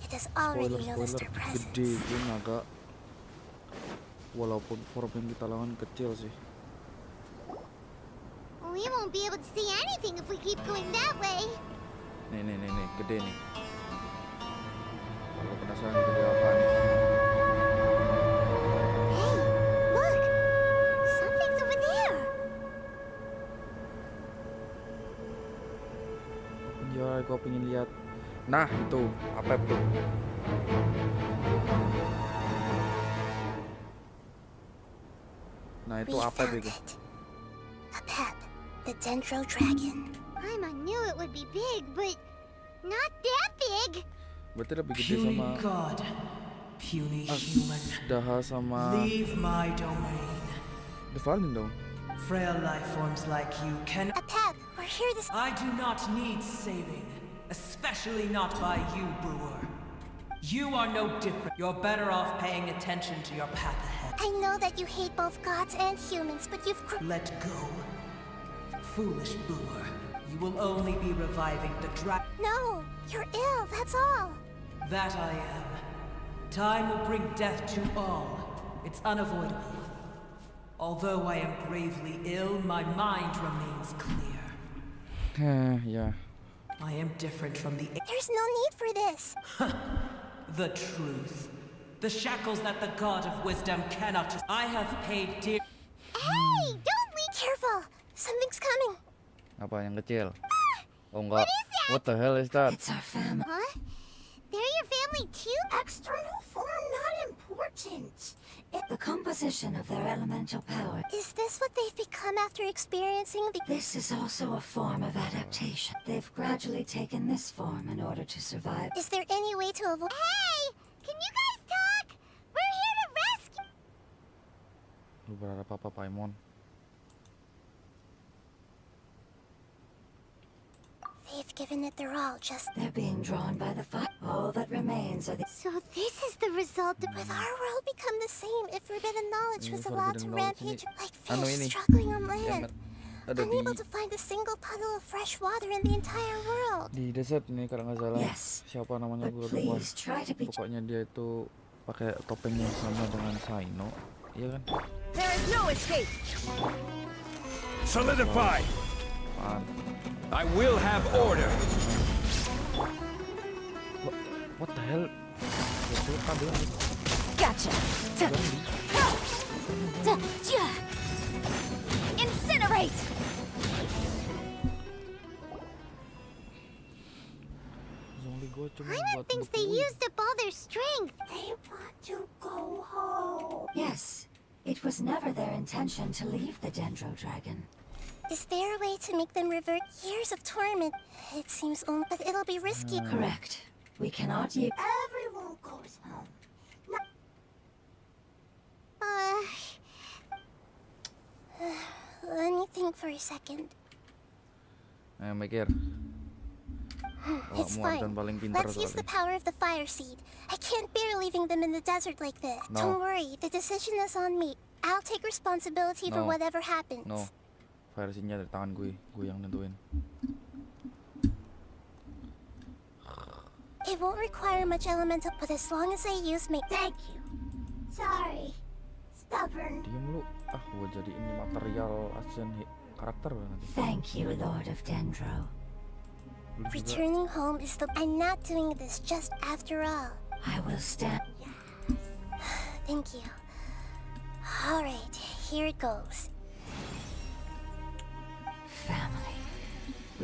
Speaker 3: It has already noticed
Speaker 1: spoiler
Speaker 3: our
Speaker 1: gede.
Speaker 3: presence.
Speaker 1: Dia naga. Walaupun form yang kita lawan kecil sih.
Speaker 2: We won't be able to see anything if we keep going that way.
Speaker 1: Nih, gede nih. Kalau penasaran gede apa nih?
Speaker 2: Hey, look! Something's over there.
Speaker 1: Ya, gue pengen lihat. Nah, itu apa tuh? Nah, itu
Speaker 3: We
Speaker 1: apa
Speaker 3: found
Speaker 1: itu?
Speaker 3: it. A pep, the Dendro Dragon.
Speaker 2: I knew it would be big, but not that big.
Speaker 1: Berarti lebih gede
Speaker 7: Puny
Speaker 1: sama
Speaker 7: god, puny human,
Speaker 1: Daha sama
Speaker 7: leave my domain.
Speaker 1: Devalin dong.
Speaker 7: Frail life forms like you can.
Speaker 3: A pep, we're here this.
Speaker 7: I do not need saving, especially not by you, brewer. You are no different. You're better off paying attention to your path ahead.
Speaker 3: I know that you hate both gods and humans, but you've.
Speaker 7: Let go. Foolish brewer. You will only be reviving the dragon.
Speaker 3: No, you're ill, that's all.
Speaker 7: That I am. Time will bring death to all. It's unavoidable. Although I am gravely ill, my mind remains clear.
Speaker 1: Ya.
Speaker 7: I am different from the
Speaker 3: There's no need for this.
Speaker 7: the truth. The shackles that the god of wisdom cannot. I have paid dear.
Speaker 2: Hey, don't leave.
Speaker 3: Careful, something's coming.
Speaker 1: Apa yang kecil? Oh enggak. What the hell is that?
Speaker 5: It's our family.
Speaker 2: Huh? They're your family too?
Speaker 5: External form not important. The composition of their elemental power.
Speaker 3: Is this what they've become after experiencing the...
Speaker 5: This is also a form of adaptation. They've gradually taken this form in order to survive.
Speaker 3: Is there any way to avoid...
Speaker 2: Hey, can you guys talk? We're here to rescue.
Speaker 1: Lu berharap apa, Paimon?
Speaker 3: They've given it their all, just...
Speaker 5: They're being drawn by the fire. All that remains are the...
Speaker 2: So this is the result of...
Speaker 3: Would our world become the same if forbidden knowledge was
Speaker 1: Forbidden
Speaker 3: allowed to
Speaker 1: knowledge
Speaker 3: rampage
Speaker 1: ini-
Speaker 3: like
Speaker 1: Ano
Speaker 3: fish
Speaker 1: ini?
Speaker 3: struggling on
Speaker 1: Yang
Speaker 3: land?
Speaker 1: ada
Speaker 3: Unable to find a single puddle of fresh water in the entire world.
Speaker 1: di desert nih kalau nggak salah.
Speaker 5: Yes.
Speaker 1: Siapa namanya
Speaker 5: But
Speaker 1: gue lupa.
Speaker 5: please try to be...
Speaker 1: Pokoknya dia itu pakai topeng yang sama dengan Saino, iya kan?
Speaker 6: There is no escape.
Speaker 4: Solidify!
Speaker 1: Apaan?
Speaker 4: I will have order!
Speaker 1: What the hell? Itu kan bilang gitu.
Speaker 6: Gotcha. Incinerate.
Speaker 1: Zombie gue cuma
Speaker 2: Paimon
Speaker 1: buat
Speaker 2: thinks they
Speaker 1: bebuin.
Speaker 2: used up all their strength.
Speaker 3: They want to go home.
Speaker 5: Yes. It was never their intention to leave the Dendro Dragon.
Speaker 3: Is there a way to make them revert years of torment? It seems only... But it'll be risky.
Speaker 5: Correct. We cannot use...
Speaker 3: Everyone goes home. Let me think for a second.
Speaker 1: Ayo mikir.
Speaker 3: It's
Speaker 1: Kamu
Speaker 3: fine.
Speaker 1: dan paling pintar
Speaker 3: Let's use the
Speaker 1: soalnya.
Speaker 3: power of the fire seed. I can't bear leaving them in the desert like this.
Speaker 1: No.
Speaker 3: Don't worry, the decision is on me. I'll take responsibility for
Speaker 1: No.
Speaker 3: whatever happens.
Speaker 1: No, versinya dari tangan gue yang nentuin.
Speaker 3: It won't require much elemental, but as long as I use my... Thank you. Sorry. Stubborn.
Speaker 1: Diem lu, gue jadi ini material asian karakter nanti.
Speaker 5: Thank you, Lord of Dendro.
Speaker 1: Lu juga
Speaker 3: Returning home is the... I'm not doing this just after all.
Speaker 5: I will stand...
Speaker 3: Thank you. Alright, here it goes.
Speaker 5: Family.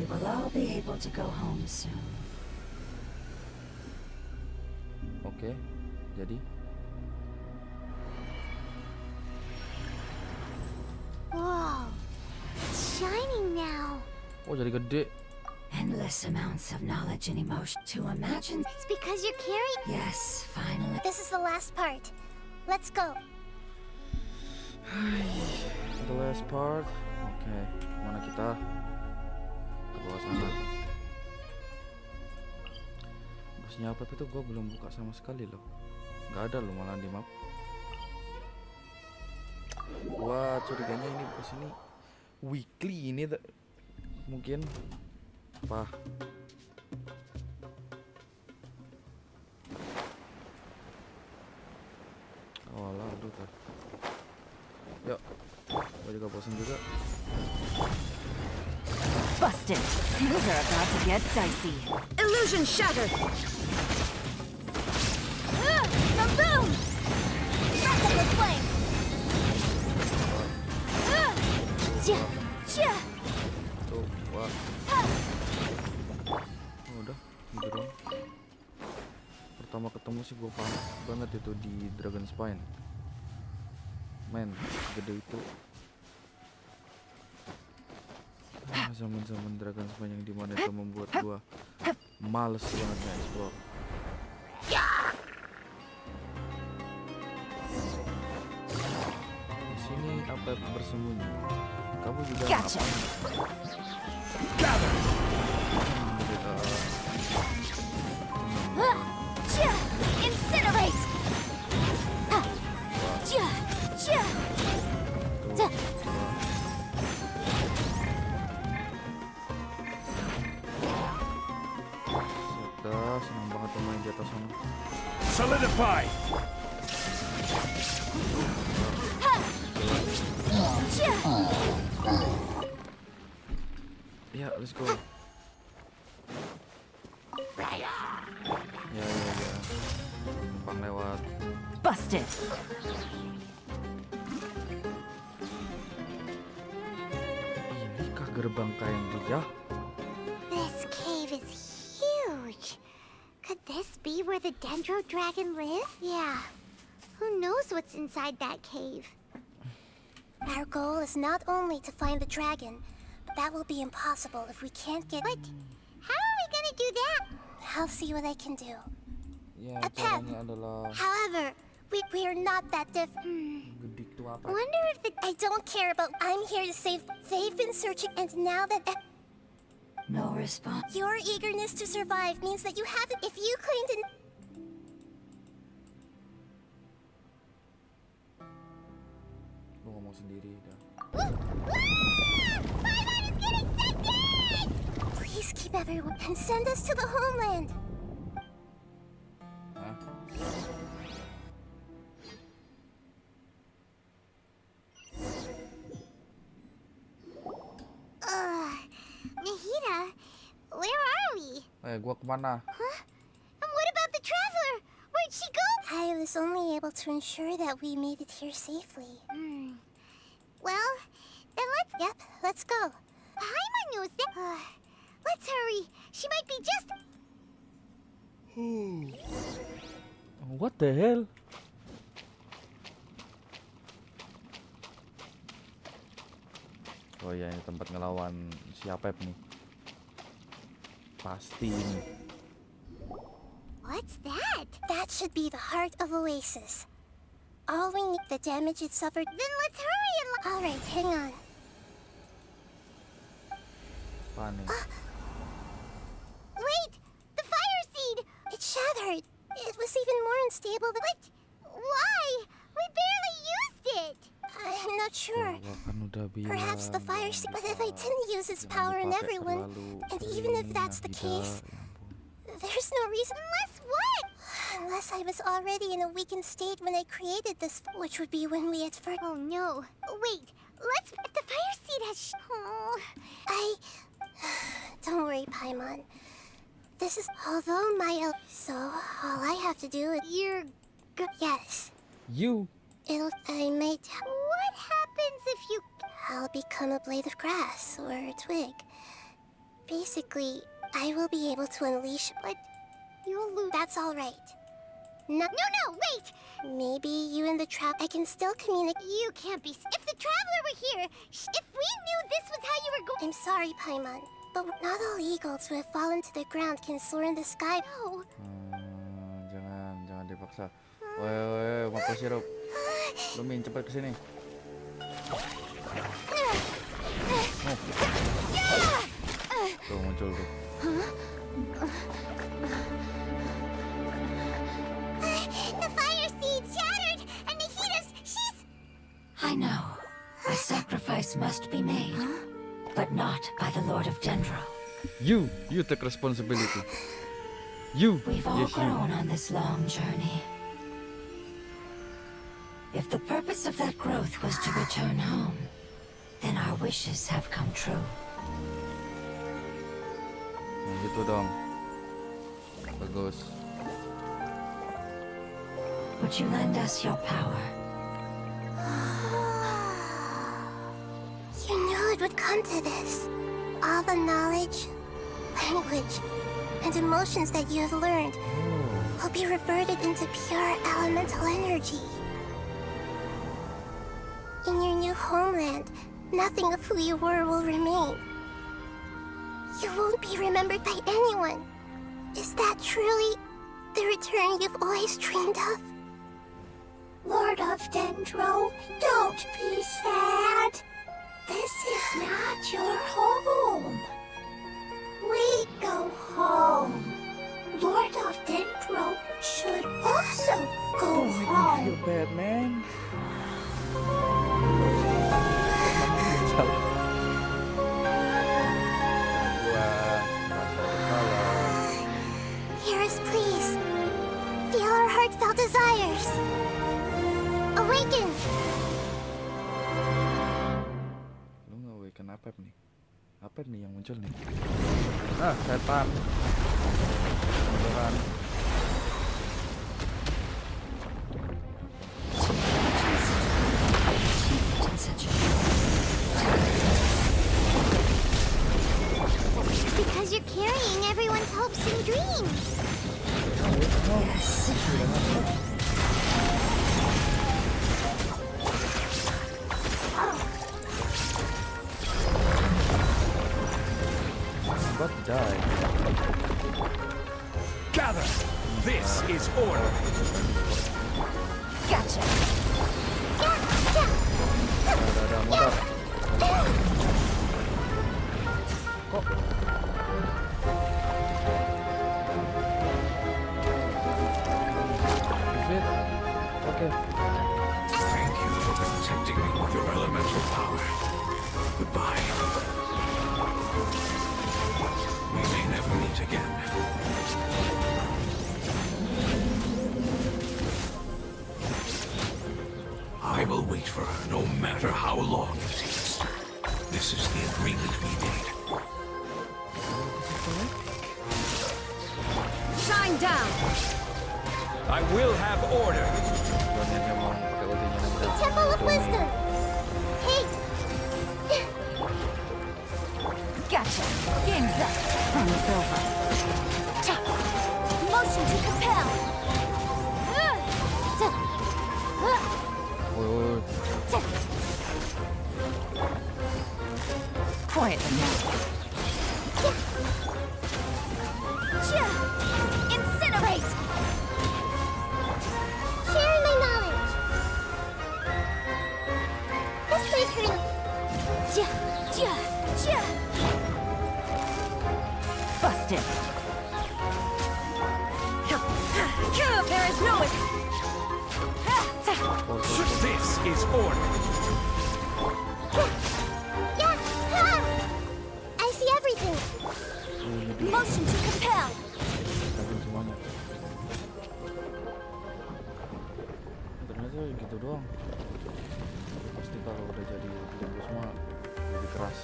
Speaker 5: We will all be able to go home soon.
Speaker 1: oke. Oke, jadi
Speaker 2: Whoa. It's shining now.
Speaker 1: oh jadi gede.
Speaker 5: Endless amounts of knowledge and emotion to imagine.
Speaker 2: It's because you're carrying.
Speaker 5: Yes, finally.
Speaker 3: This is the last part. Let's go.
Speaker 1: The last part. Oke, mana kita? Ke bawah sana. Bosnya apa itu gue belum buka sama sekali loh. Nggak ada loh malah di map. Wah, curiganya ini bos ini weekly ini mungkin apa? Oh lah, aduh kan. Yuk, gue juga bosan juga.
Speaker 6: Busted. Things are about to get dicey. Illusion shattered.
Speaker 2: Kaboom! Breath of the flame.
Speaker 1: Tuh, wah. Oh, udah, gitu dong. Pertama ketemu sih gue panik banget itu di Dragon Spine. Men, gede itu. Zaman-zaman Dragon Spine yang dimana itu membuat gue males banget nge-explore. Di sini apa bersembunyi? Kamu juga
Speaker 6: Gotcha.
Speaker 2: Incinerate!
Speaker 1: Sudah, senang banget main di atas sana.
Speaker 4: Solidify!
Speaker 1: Ya, let's go. Ya. Numpang lewat.
Speaker 6: Busted.
Speaker 1: Inikah gerbang kain dia?
Speaker 2: This cave is huge. Could this be where the Dendro Dragon lived? Yeah. Who knows what's inside that cave?
Speaker 3: Our goal is not only to find the dragon, but that will be impossible if we can't get.
Speaker 2: But how are we gonna do that?
Speaker 3: I'll see what I can do.
Speaker 1: Ya,
Speaker 3: A pet.
Speaker 1: caranya adalah
Speaker 3: However, we're not that different.
Speaker 1: gedik tuh apa?
Speaker 2: Wonder if the
Speaker 3: I don't care about. I'm here to save. They've been searching, and now that
Speaker 5: No response.
Speaker 3: your eagerness to survive means that you haven't. If you claim to.
Speaker 1: Gue ngomong sendiri dah.
Speaker 2: Paimon is getting scented!
Speaker 3: Please keep everyone and send us to the homeland.
Speaker 1: Hah?
Speaker 2: Nahida, where are we?
Speaker 1: Gua kemana?
Speaker 2: And what about the traveler? Where'd she go?
Speaker 3: I was only able to ensure that we made it here safely.
Speaker 2: Well, then let's.
Speaker 3: Yep, let's go.
Speaker 2: Paimon knows that. Let's hurry. She might be just.
Speaker 1: What the hell? Oh ya, ini tempat ngelawan siapa nih? Pasti ini.
Speaker 2: What's that?
Speaker 3: That should be the heart of Oasis. All we need, the damage it suffered.
Speaker 2: Then let's hurry and.
Speaker 3: All right, hang on.
Speaker 1: Apaan nih?
Speaker 2: Wait! The fire seed!
Speaker 3: It shattered. It was even more unstable than.
Speaker 2: But why? We barely used it!
Speaker 3: I'm not sure.
Speaker 1: Gua kan udah bilang.
Speaker 3: Perhaps the fire seed. But if I didn't use its
Speaker 1: jangan
Speaker 3: power on
Speaker 1: dipakai
Speaker 3: everyone,
Speaker 1: terlalu
Speaker 3: and even if
Speaker 1: sering,
Speaker 3: that's the
Speaker 1: Nahida.
Speaker 3: case,
Speaker 1: Ya ampun.
Speaker 3: there's no reason.
Speaker 2: Unless what?
Speaker 3: Unless I was already in a weakened state when I created this, which would be when we had first.
Speaker 2: Oh no. Wait, let's. If the fire seed has. Oh.
Speaker 3: Don't worry, Paimon. This is. Although my. So, all I have to do is.
Speaker 2: You're.
Speaker 3: Yes.
Speaker 1: You.
Speaker 3: I might.
Speaker 2: What happens if you.
Speaker 3: I'll become a blade of grass or a twig. Basically, I will be able to unleash. But
Speaker 2: You'll lose.
Speaker 3: that's all right. No,
Speaker 2: No, wait!
Speaker 3: maybe you and the trap. I can still communicate.
Speaker 2: You can't be. If the traveler were here, if we knew this was how you were going.
Speaker 3: I'm sorry, Paimon, but not all eagles who have fallen to the ground can soar in the sky.
Speaker 2: No.
Speaker 1: Jangan dipaksa. Woi, maple sirup. Lumin, cepat ke sini. Tuh muncul tuh.
Speaker 2: The fire seed shattered, and she's.
Speaker 5: I know. A sacrifice must be made, but not by the Lord of Dendro.
Speaker 1: You take responsibility. You,
Speaker 5: We've all
Speaker 1: yes, you.
Speaker 5: grown on this long journey. If the purpose of that growth was to return home, then our wishes have come true.
Speaker 1: Nah, gitu dong. Bagus.
Speaker 5: Would you lend us your power?
Speaker 3: You knew it would come to this. All the knowledge, language, and emotions that you have learned will be reverted into pure elemental energy. In your new homeland, nothing of who you were will remain. You won't be remembered by anyone. Is that truly the return you've always dreamed of? Lord of Dendro, don't be sad. This is not your home. We go home. Lord of Dendro should also go home.
Speaker 1: Feel bad, man.
Speaker 3: Hear us, please. Feel our heartfelt desires. Awaken.
Speaker 1: Lu nggak awaken apa nih? Apa nih yang muncul nih? Ah, setan. Beneran.
Speaker 2: Because you're carrying everyone's hopes and dreams.
Speaker 1: About to die.
Speaker 4: Gather! This is order!
Speaker 6: Gotcha.
Speaker 1: Ada motor. Kok? Is it? Okay.
Speaker 4: Thank you for protecting me with your elemental power. Goodbye. We may never meet again. I will wait for her no matter how long it takes. This is the agreement we made.
Speaker 6: Shine down.
Speaker 4: I will have order.
Speaker 1: Soalnya emang pakai ultinya nanti.
Speaker 3: Temple of Wisdom. Hey,
Speaker 6: Gotcha. Game's up. Time's over.
Speaker 2: Motion to compel.
Speaker 1: Woi.
Speaker 6: Quietly now.
Speaker 2: Incinerate.
Speaker 3: sharing my knowledge. This way, Green.
Speaker 6: Busted. There is no
Speaker 4: This is order.
Speaker 3: Yeah, ha! I see everything.
Speaker 2: Motion to compel.
Speaker 1: Gabung semuanya. Ternyata gitu doang. Pasti kalau udah jadi gabung semua lebih keras.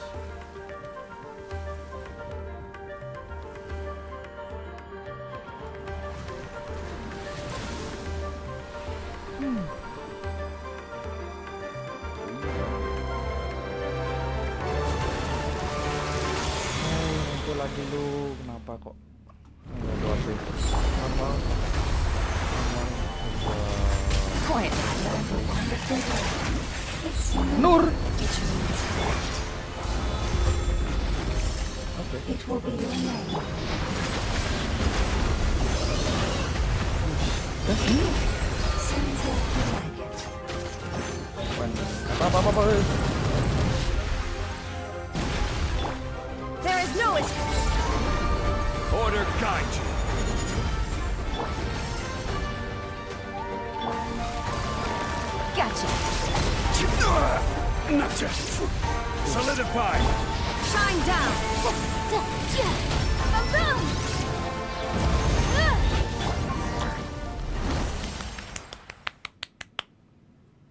Speaker 1: Muncul lagi lu, kenapa kok nggak ada update? Normal.
Speaker 6: point.
Speaker 1: Nur.
Speaker 5: It will be your name. Sounds like you like it.
Speaker 1: Apa.
Speaker 6: There is no escape.
Speaker 4: Order guide you.
Speaker 6: Gotcha.
Speaker 4: Not yet. Solidify.
Speaker 6: Shine down. Boom.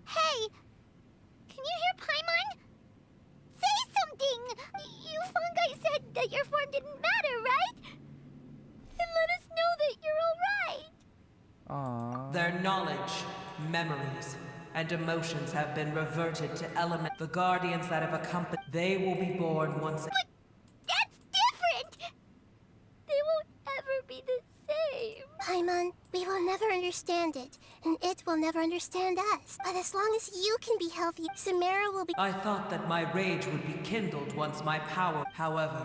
Speaker 2: Hey! Can you hear Paimon? Say something! You fungi said that your form didn't matter, right? And let us know that you're alright!
Speaker 1: Ah.
Speaker 7: Their knowledge, memories, and emotions have been reverted to element. The guardians that have accompanied, they will be born once.
Speaker 2: But that's different! They won't ever be the same.
Speaker 3: Paimon, we will never understand it, and it will never understand us. But as long as you can be healthy, Samara will be.
Speaker 7: I thought that my rage would be kindled once my power. However,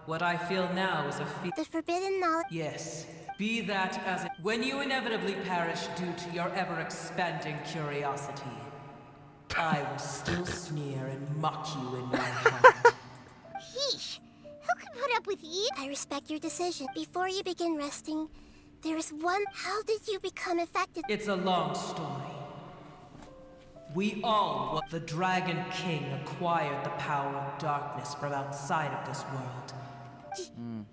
Speaker 7: what I feel now is a fear.
Speaker 3: The forbidden knowledge.
Speaker 7: Yes, be that as it. When you inevitably perish due to your ever-expanding curiosity, I will still sneer and mock you in my heart.
Speaker 2: Yeesh! Who can put up with ye?
Speaker 3: I respect your decision. Before you begin resting, there is one. How did you become affected?
Speaker 7: It's a long story. We all, the Dragon King acquired the power of darkness from outside of this world.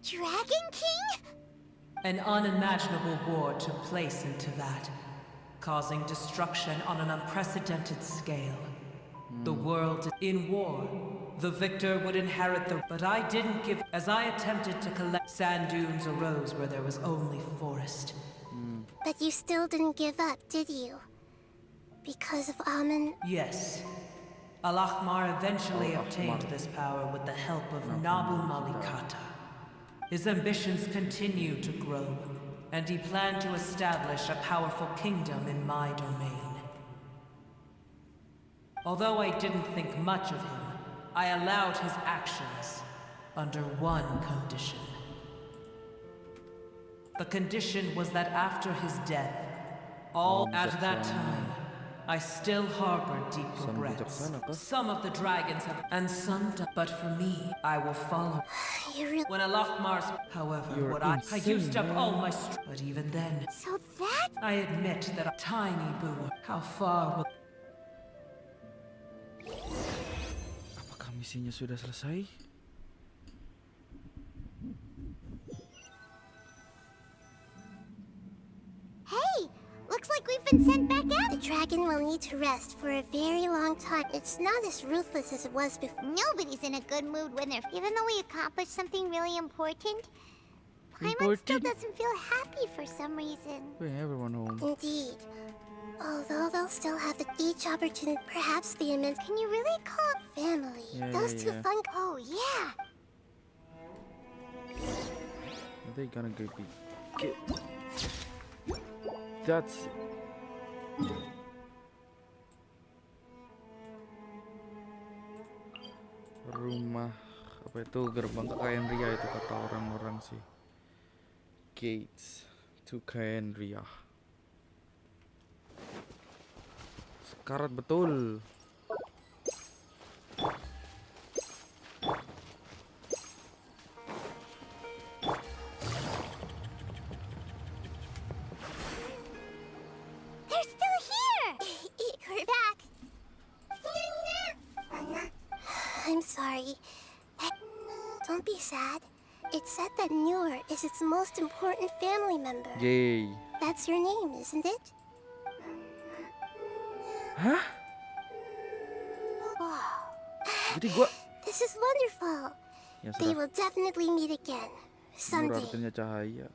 Speaker 2: Dragon King?
Speaker 7: An unimaginable war took place into that, causing destruction on an unprecedented scale. The world in war. The victor would inherit the... But I didn't give... As I attempted to collect... Sand dunes arose where there was only forest.
Speaker 3: But you still didn't give up, did you? Because of Amun?
Speaker 7: Yes. Al-Ahmar eventually obtained this power with the help of Nabu Malikata. His ambitions continued to grow, and he planned to establish a powerful kingdom in my domain. Although I didn't think much of him, I allowed his actions under one condition. The condition was that after his death, at that time, I still harbored deep regrets. Some of the dragons have, and some don't. But for me, I will follow.
Speaker 3: You really...
Speaker 7: When Al-Ahmar's, however, I used up all my strength. But even then,
Speaker 2: So that...
Speaker 7: I admit that a tiny boo. How far will...
Speaker 1: Apakah misinya sudah selesai?
Speaker 2: Hey! Looks like we've been sent back out.
Speaker 3: The dragon will need to rest for a very long time. It's not as ruthless as it was before.
Speaker 2: Nobody's in a good mood when they're... Even though we accomplished something really important, Paimon still doesn't feel happy for some reason.
Speaker 1: Bring everyone home.
Speaker 3: Indeed. Although they'll still have each opportunity, perhaps the immense... Can you really call it family?
Speaker 1: Yeah,
Speaker 3: Those two
Speaker 1: yeah.
Speaker 3: fun...
Speaker 2: Oh, yeah!
Speaker 1: Are they gonna go be... That's... Rumah... Apa itu? Gerbang kekayaan Ria itu kata orang-orang sih. Gates to kekayaan Ria. Sekarat betul.
Speaker 2: They're still here!
Speaker 3: We're back. I'm sorry. Don't be sad. It's said that Noor is its most important family member.
Speaker 1: Yay.
Speaker 3: That's your name, isn't it?
Speaker 1: Hah?
Speaker 3: Wow.
Speaker 1: Jadi gua...
Speaker 3: This is wonderful.
Speaker 1: Ya
Speaker 3: They
Speaker 1: sudah.
Speaker 3: will definitely meet again.
Speaker 1: Nur
Speaker 3: Someday.
Speaker 1: artinya cahaya.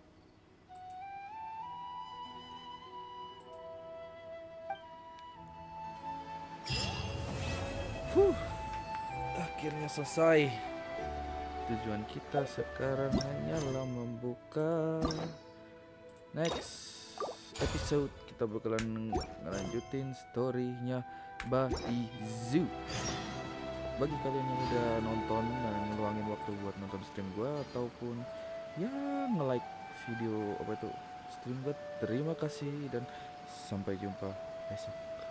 Speaker 1: Akhirnya selesai. Tujuan kita sekarang hanyalah membuka next episode. Kita kita bakalan ngelanjutin storynya Baizu. Bagi kalian yang udah nonton dan ngeluangin waktu buat nonton stream gue ataupun ya nge-like video stream gue, terima kasih dan sampai jumpa besok.